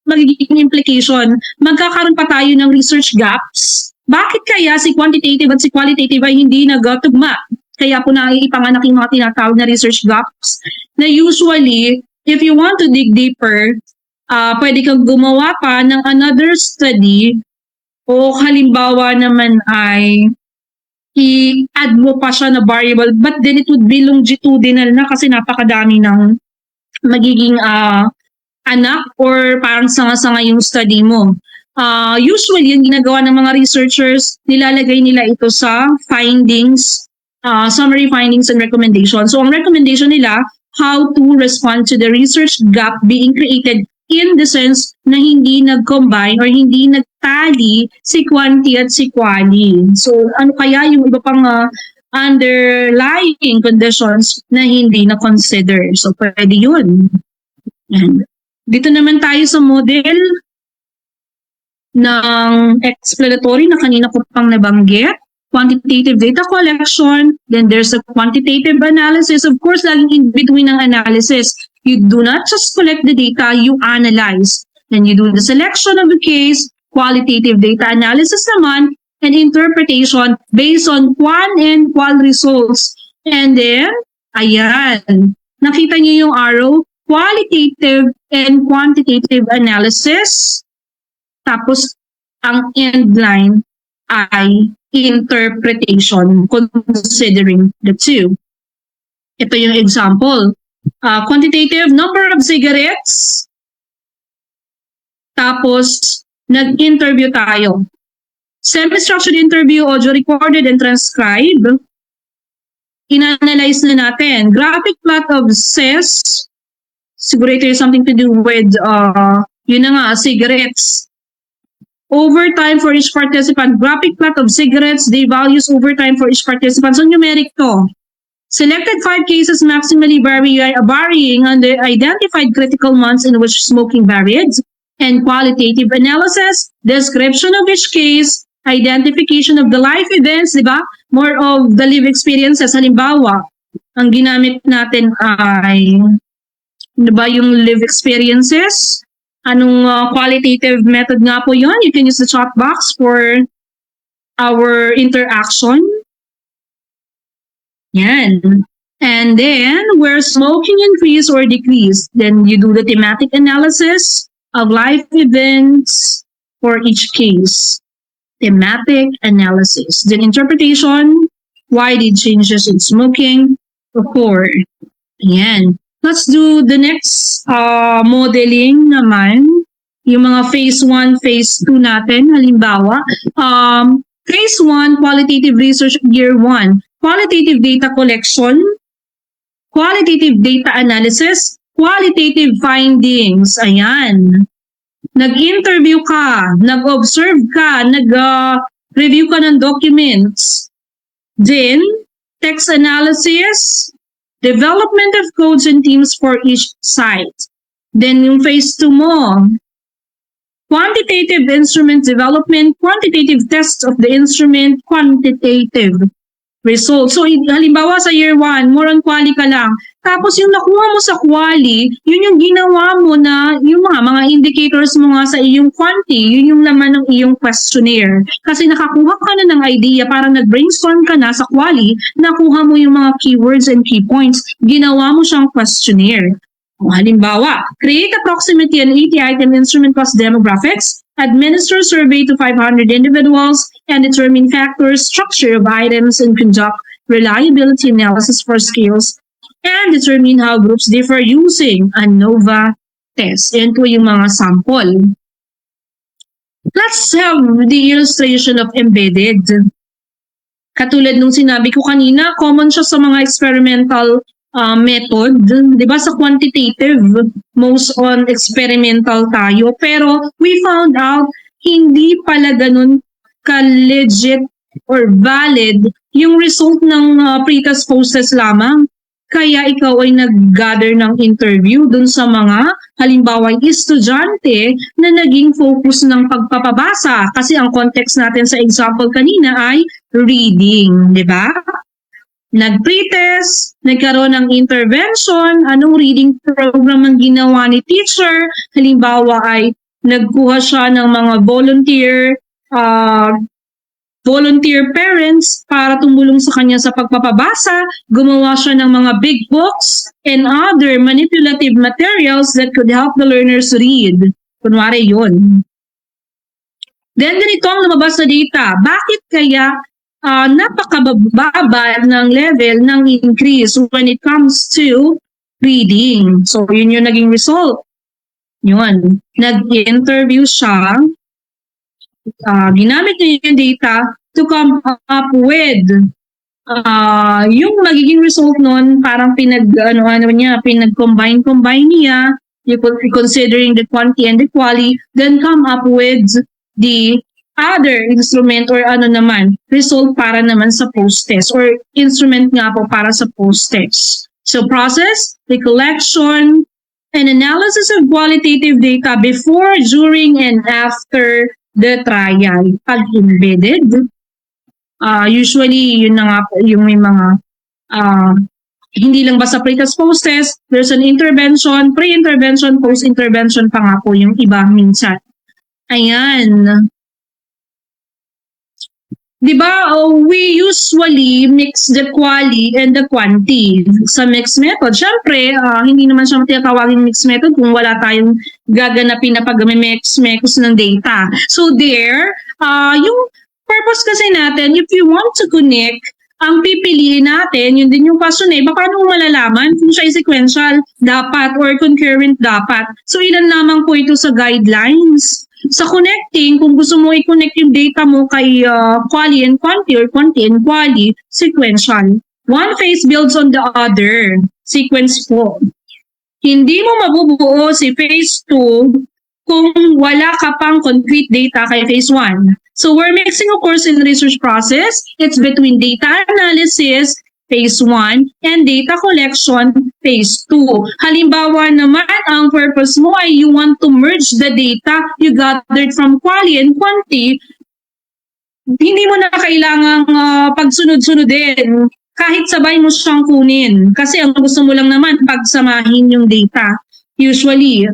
magiging implication? Magkakaroon pa tayo ng research gaps. Bakit kaya si quantitative at si qualitative ay hindi nagtugma? Kaya po naiipanganak yung mga tinatawag na research gaps na usually, if you want to dig deeper, pwede kang gumawa pa ng another study o halimbawa naman ay i-add mo pa siya na variable, but then it would be longitudinal na kasi napakadami ng magiging anak or parang sanga-sanga yung study mo. Usually, yung ginagawa ng mga researchers, nilalagay nila ito sa findings, summary findings and recommendations. So, ang recommendation nila, how to respond to the research gap being created in the sense na hindi nag-combine or hindi nagtali si quanti at si quali. So, ano kaya yung iba pang underlying conditions na hindi na-consider? So, pwede yun. And dito naman tayo sa model ng explanatory na kanina ko pang nabanggit. Quantitative data collection, then there's a quantitative analysis. Of course, laging in between ng analysis. You do not just collect the data, you analyze. Then you do the selection of the case, qualitative data analysis naman, and interpretation based on quan and qual results. And then, ayan, nakita niyo yung arrow, qualitative and quantitative analysis. Tapos, ang end line ay interpretation, considering the two. Ito yung example. Quantitative, number of cigarettes. Tapos, nag-interview tayo. Semi-structured interview, audio recorded and transcribed. In-analyze na natin. Graphic plot of CES. Siguro ito yung something to do with, yun na nga, cigarettes. Overtime for each participant. Graphic plot of cigarettes, day values, overtime for each participant. So, numeric to. Selected 5 cases maximally varying on the identified critical months in which smoking varied. And qualitative analysis, description of each case, identification of the life events, di ba? More of the live experiences. Halimbawa, ang ginamit natin ay, di ba, yung live experiences? Anong qualitative method nga po yun? You can use the chat box for our interaction. Yan. And then, where smoking increased or decreased, then you do the thematic analysis of life events for each case. Thematic analysis. Then interpretation, why did changes in smoking occur? Yan. Let's do the next modeling naman. Yung mga phase 1, phase 2 natin. Halimbawa, phase 1, qualitative research year 1. Qualitative data collection, qualitative data analysis, qualitative findings. Ayan. Nag-interview ka, nag-observe ka, nag-review ka ng documents. Then, text analysis, development of codes and teams for each site. Then, yung phase 2 mo, quantitative instrument development, quantitative tests of the instrument, quantitative results. So, halimbawa sa year 1, more on quali ka lang. Tapos yung nakuha mo sa quali, yun yung ginawa mo na yung mga indicators mo nga sa iyong quanti, yun yung laman ng iyong questionnaire. Kasi nakakuha ka na ng idea, parang nag-brainstorm ka na sa quali, nakuha mo yung mga keywords and key points, ginawa mo siyang questionnaire. Halimbawa, create a proximity and 80-item instrument plus demographics, administer survey to 500 individuals, and determine factors, structure of items, and conduct reliability analysis for scales, and determine how groups differ using ANOVA test. Yan po yung mga sample. Let's have the illustration of embedded. Katulad nung sinabi ko kanina, common siya sa mga experimental method, di ba sa quantitative, most on experimental tayo. Pero we found out, hindi pala ganun ka-legit or valid yung result ng pretest post-test lamang. Kaya ikaw ay nag-gather ng interview dun sa mga, halimbawa, estudyante na naging focus ng pagpapabasa. Kasi ang context natin sa example kanina ay reading, di ba? Nag-pretest, nagkaroon ng intervention, anong reading program ang ginawa ni teacher, halimbawa ay nagkuha siya ng mga volunteer parents para tumulong sa kanya sa pagpapabasa, gumawa siya ng mga big books and other manipulative materials that could help the learners read. Kunwari yun. Then ganito ang lumabas na data. Bakit kaya napakababa ng level ng increase when it comes to reading? So, yun yung naging result. Yun. Nag-interview siya. Ginamit niya yung data to come up with yung magiging result nun, parang pinag-combine niya, considering the quantity and the quality, then come up with the other instrument or result para naman sa post-test or instrument nga po para sa post-test. So process, the collection, and analysis of qualitative data before, during, and after the trial. Pag embedded, usually yun na nga po yung may mga hindi lang basta pre-test post-test, there's an intervention, pre-intervention, post-intervention pa nga po yung iba minsan. Ayan. Diba, we usually mix the quali and the quanti sa mixed method. Siyempre, hindi naman siya tinatawagin mixed method kung wala tayong gaganapin na pag-mix ng data. So there, yung purpose kasi natin, if you want to connect, ang pipiliin natin, yun din yung questionnaire, paano mo malalaman kung siya sequential dapat or concurrent dapat. So ilan lamang po ito sa guidelines. Sa connecting, kung gusto mo i-connect yung data mo kay quali and quanti or quanti and quali, sequential. One phase builds on the other. Sequence po. Hindi mo mabubuo si phase 2 kung wala ka pang concrete data kay phase 1. So we're mixing, of course, in research process. It's between data analysis Phase 1, and data collection, Phase 2. Halimbawa naman, ang purpose mo ay you want to merge the data you gathered from quali and quanti. Hindi mo na kailangang pagsunod-sunodin. Kahit sabay mo siyang kunin. Kasi ang gusto mo lang naman pagsamahin yung data. Usually,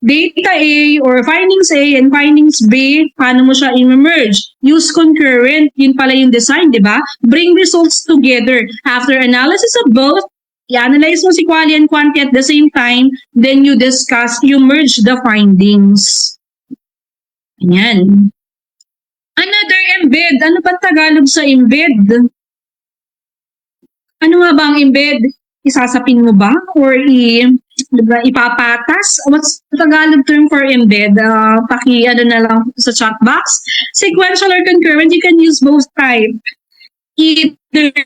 data A or findings A and findings B, paano mo siya i-merge? Use concurrent, yun pala yung design, di ba? Bring results together. After analysis of both, i-analyze mo si quali and quanti at the same time, then you merge the findings. Ayan. Another embed. Ano ba Tagalog sa embed? Ano nga ba ang embed? Isasapin mo ba? Or ipapatas? What's the Tagalog term for embed? Ano na lang sa chat box. Sequential or concurrent, you can use both type. Either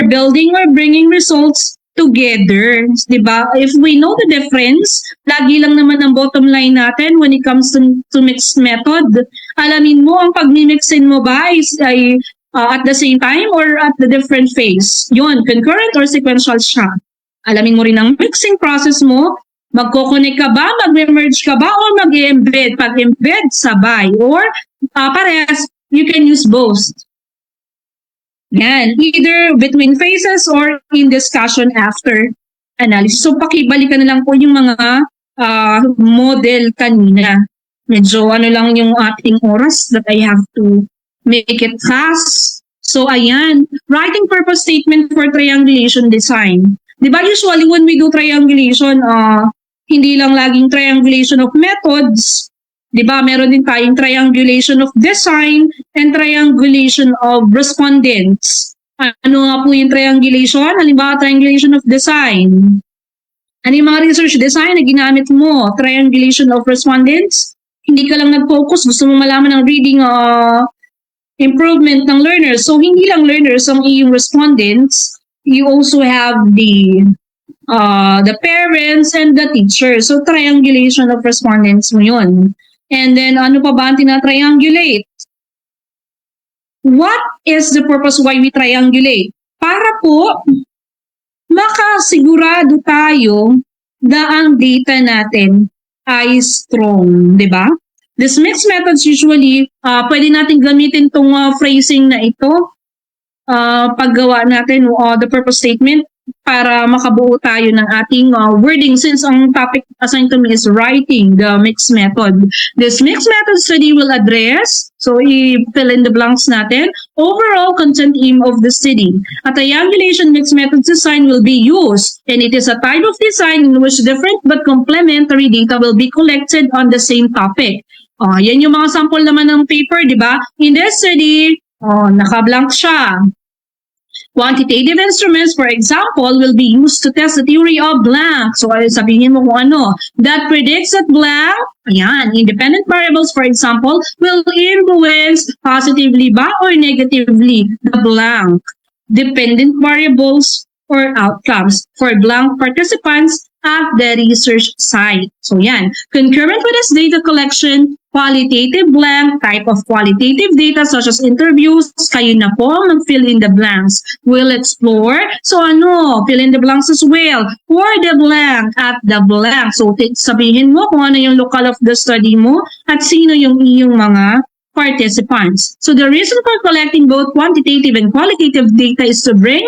building or bringing results together, di ba? If we know the difference, lagi lang naman ang bottom line natin when it comes to mixed method. Alamin mo, ang pag-mixin mo ba ay at the same time or at the different phase? Yun, concurrent or sequential siya. Alamin mo rin ang mixing process mo, magko-connect ka ba, mag-merge ka ba, or mag-embed? Pag-embed, sabay. Or parehas, you can use both. Yan, either between phases or in discussion after analysis. So, pakibalikan na lang po yung mga model kanina. Medyo lang yung ating oras that I have to make it fast. So, ayan. Writing purpose statement for triangulation design. Di ba usually when we do triangulation, hindi lang laging triangulation of methods. Di ba meron din tayong triangulation of design and triangulation of respondents. Ano nga po yung triangulation? Halimbawa, triangulation of design. Ano yung mga research design na ginamit mo? Triangulation of respondents? Hindi ka lang nag-focus, gusto mo malaman ang reading improvement ng learners. So, hindi lang learners ang iyong respondents. You also have the parents and the teachers. So, triangulation of respondents mo yun. And then, ano pa ba ang tina-triangulate? What is the purpose why we triangulate? Para po, makasigurado tayo na ang data natin ay strong, di ba? This mixed methods usually, pwede natin gamitin itong phrasing na ito, paggawa natin the purpose statement para makabuo tayo ng ating wording since ang topic assigned to me is writing the mixed method. This mixed method study will address, so i-fill in the blanks natin, overall content aim of the study. A triangulation mixed method design will be used and it is a type of design in which different but complementary data will be collected on the same topic. Yan yung mga sample naman ng paper, di ba? In this study, naka-blank siya. Quantitative instruments, for example, will be used to test the theory of blank. So, sabihin mo kung ano. That predicts that blank, ayan, independent variables, for example, will influence positively ba or negatively the blank. Dependent variables or outcomes for blank participants at the research site. So, yan. Concurrent with this data collection, qualitative blank, type of qualitative data such as interviews, kayo na po mag-fill in the blanks. We'll explore, so fill in the blanks as well. For the blank, at the blank. So, sabihin mo kung ano yung local of the study mo at sino yung iyong mga participants. So, the reason for collecting both quantitative and qualitative data is to bring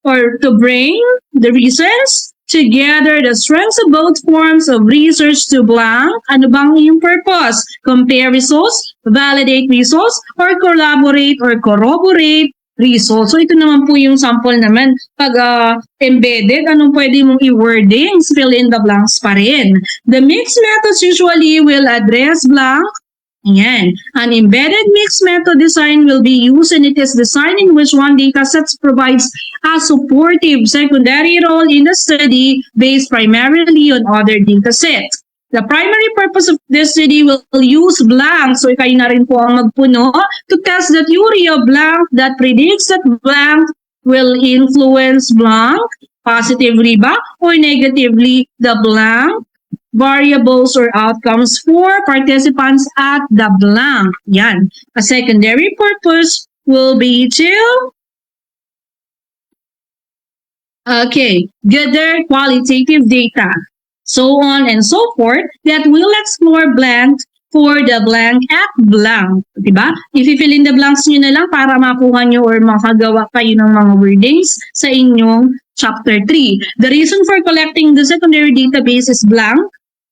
the reasons together the strengths of both forms of research to blank. Ano bang iyong purpose? Compare results, validate results, or collaborate or corroborate results. So ito naman po yung sample naman. Pag embedded, anong pwede mong i-wording? Fill in the blanks pa rin. The mixed methods usually will address blank. Ayan. An embedded mixed method design will be used and it is designed in which one dataset provides a supportive secondary role in the study based primarily on other datasets. The primary purpose of this study will use blank, so kayo na rin po ang magpuno, to test the theory of blank that predicts that blank will influence blank, positively ba or negatively the blank, variables or outcomes for participants at the blank. Yan. A secondary purpose will be to Okay, gather qualitative data, so on and so forth, that will explore blank for the blank at blank. Diba? I-fill in the blanks nyo na lang para makuha nyo or makagawa kayo ng mga wordings sa inyong chapter 3. The reason for collecting the secondary database is blank.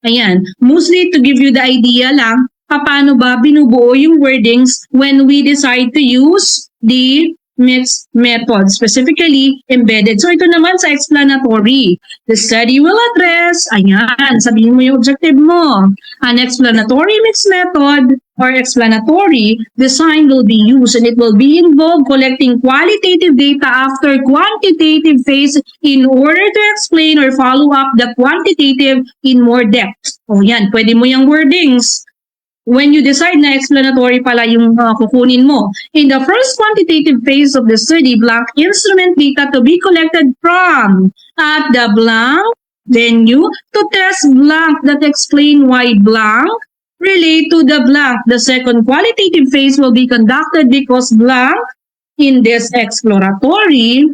Ayan, mostly to give you the idea lang paano ba binubuo yung wordings when we decide to use the mixed method, specifically embedded. So ito naman sa explanatory. The study will address, ayan, sabihin mo yung objective mo. An explanatory mixed method or explanatory design will be used and it will be involved collecting qualitative data after quantitative phase in order to explain or follow up the quantitative in more depth. O yan, pwede mo yung wordings when you decide na explanatory pala yung kukunin mo. In the first quantitative phase of the study, blank instrument data to be collected from at the blank venue to test blank that explain why blank relate to the blank. The second qualitative phase will be conducted because blank in this exploratory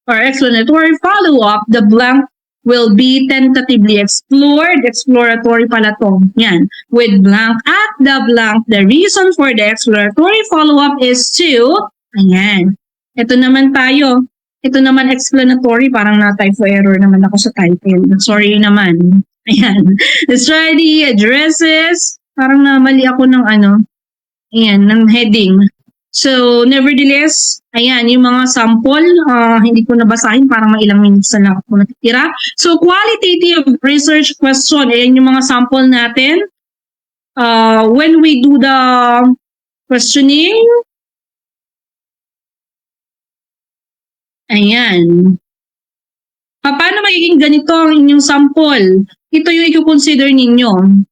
or explanatory follow-up, the blank will be tentatively explored. Exploratory pala to. Yan. With blank at the blank, the reason for the exploratory follow-up is to, ayan. Ito naman tayo. Ito naman explanatory, parang na-typo error naman ako sa title. Sorry naman. Ayan. The study addresses, parang namali ako ng ayan, ng heading. So, nevertheless, ayan, yung mga sample, hindi ko nabasahin, parang mga ilang minutes na lang ako natitira. So, qualitative research question, ayan yung mga sample natin. When we do the questioning, ayan. Paano magiging ganito ang inyong sample? Ito yung i-consider ninyo.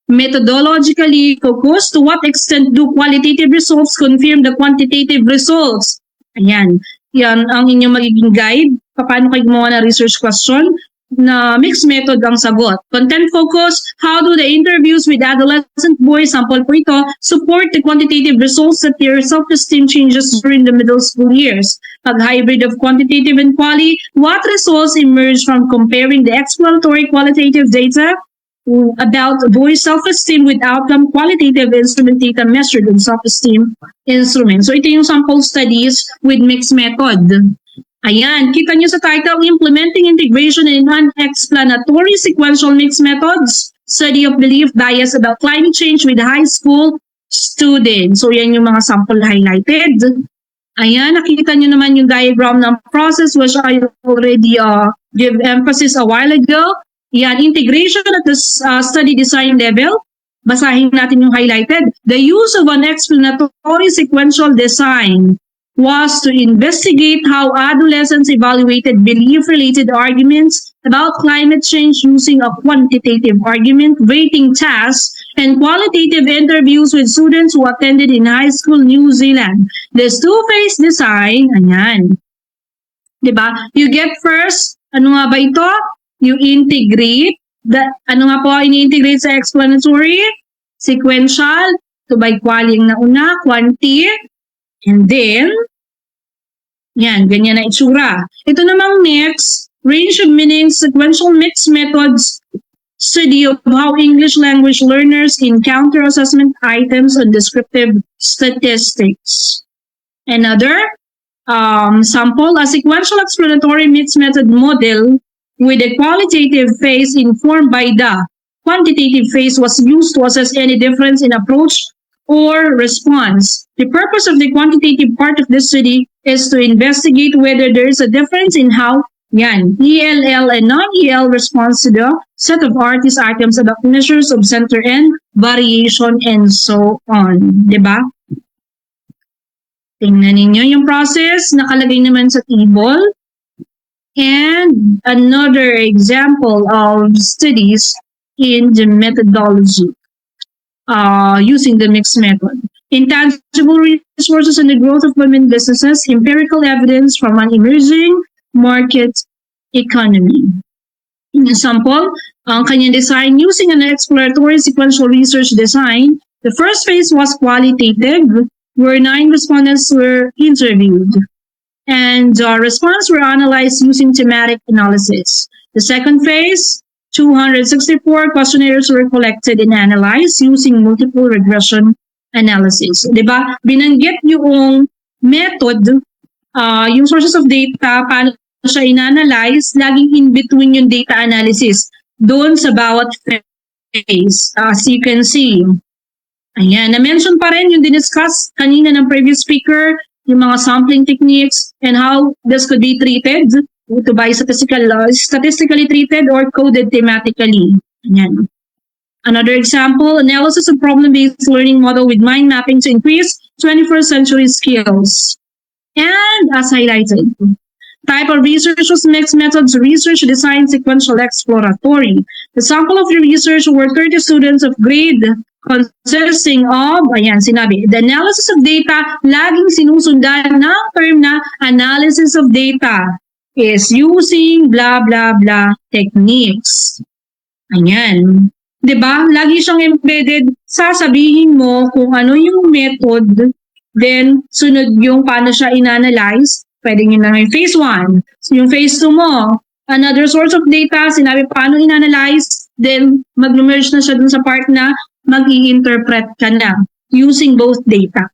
Methodologically focused, to what extent do qualitative results confirm the quantitative results? Ayan, yan ang inyong magiging guide. Paano kayo gumawa ng research question? Na mixed method ang sagot. Content focus, how do the interviews with adolescent boys, sample po ito, support the quantitative results that their self-esteem changes during the middle school years? Pag hybrid of quantitative and quali, what results emerge from comparing the exploratory qualitative data about boys' self-esteem with outcome qualitative instrument data measured on self-esteem instrument. So ito yung sample studies with mixed method. Ayan, kita nyo sa title, Implementing Integration in Non-Explanatory Sequential Mixed Methods, Study of Belief Bias about Climate Change with High School Students. So yan yung mga sample highlighted. Ayan, nakikita nyo naman yung diagram ng process which I already give emphasis a while ago. Yan, integration at the study design level. Basahin natin yung highlighted. The use of an explanatory sequential design was to investigate how adolescents evaluated belief-related arguments about climate change using a quantitative argument, rating tasks, and qualitative interviews with students who attended in high school New Zealand. This two-phase design, ayan. Diba? You get first, ano nga ba ito? You integrate, ano nga po ini-integrate sa explanatory? Sequential, to by quali yung nauna, quanti, and then, yan, ganyan na itsura. Ito namang next, range of meanings, sequential mixed methods, study of how English language learners encounter assessment items on descriptive statistics. Another sample, a sequential explanatory mixed method model with a qualitative phase informed by the quantitative phase was used to assess any difference in approach or response. The purpose of the quantitative part of this study is to investigate whether there is a difference in how ELL and non-EL response to the set of artist items about measures of center and variation and so on. Diba? Tingnan ninyo yung process. Nakalagay naman sa table. And another example of studies in the methodology using the mixed method. Intangible resources and the growth of women businesses, empirical evidence from an emerging market economy. In example, ang kanyang design using an exploratory sequential research design, the first phase was qualitative, where 9 respondents were interviewed. and response were analyzed using thematic analysis. The second phase, 264 questionnaires were collected and analyzed using multiple regression analysis. Diba? Binanggit yung method, yung sources of data, paano siya in-analyze, laging in between yung data analysis doon sa bawat phase. As you can see, ayan, na-mention pa rin yung diniscuss kanina ng previous speaker, yung mga sampling techniques and how this could be treated to by statistically treated or coded thematically. Ayan. Another example, analysis of problem-based learning model with mind mapping to increase 21st century skills. And as highlighted, type of research was mixed methods research, design, sequential, exploratory. The sample of your research were 30 students of grade consisting of, ayan, sinabi, the analysis of data, laging sinusundan ng term na analysis of data is using blah, blah, blah techniques. Ayan. Diba? Lagi siyang embedded. Sasabihin mo kung ano yung method, then sunod yung paano siya in-analyze. Pwede nyo na yung phase 1. So, yung phase 2 mo, another source of data, sinabi paano in-analyze, then mag-merge na siya dun sa part na mag-i-interpret ka na using both data.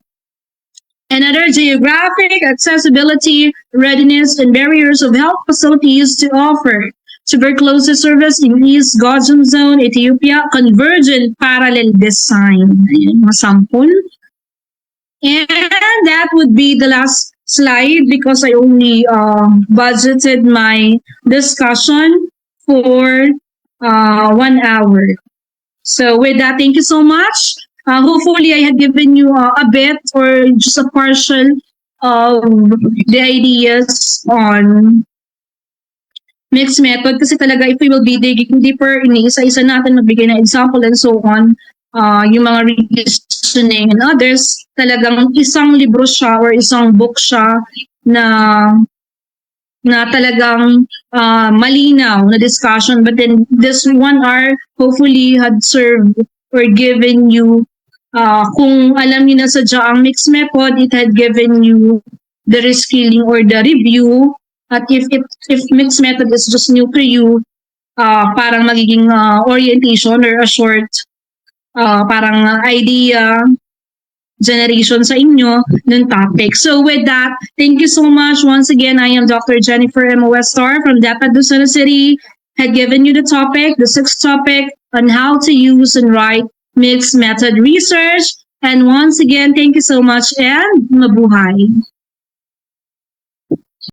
Another, geographic accessibility, readiness, and barriers of health facilities to offer tuberculosis service in East Gojam Zone, Ethiopia, convergent parallel design. Ayan, mga sample. And that would be the last slide because I only budgeted my discussion for 1 hour. So with that, thank you so much. Hopefully, I had given you a bit or just a partial of the ideas on mixed method kasi talaga if we will be digging deeper, iniisa-isa natin magbigay ng example and so on, yung mga reasoning and others, talagang isang libro siya or isang book siya na talagang malinaw na discussion, but then this 1 hour hopefully had served or given you, kung alam niyo na sadya ang mixed method, it had given you the reskilling or the review. At if mixed method is just new to you, parang magiging orientation or a short parang idea generation sa inyo ng topic. So with that, thank you so much. Once again, I am Dr. Jennifer M. Westar from DepEd Lucena City, had given you the topic, the 6th topic on how to use and write mixed method research. And once again, thank you so much and mabuhay.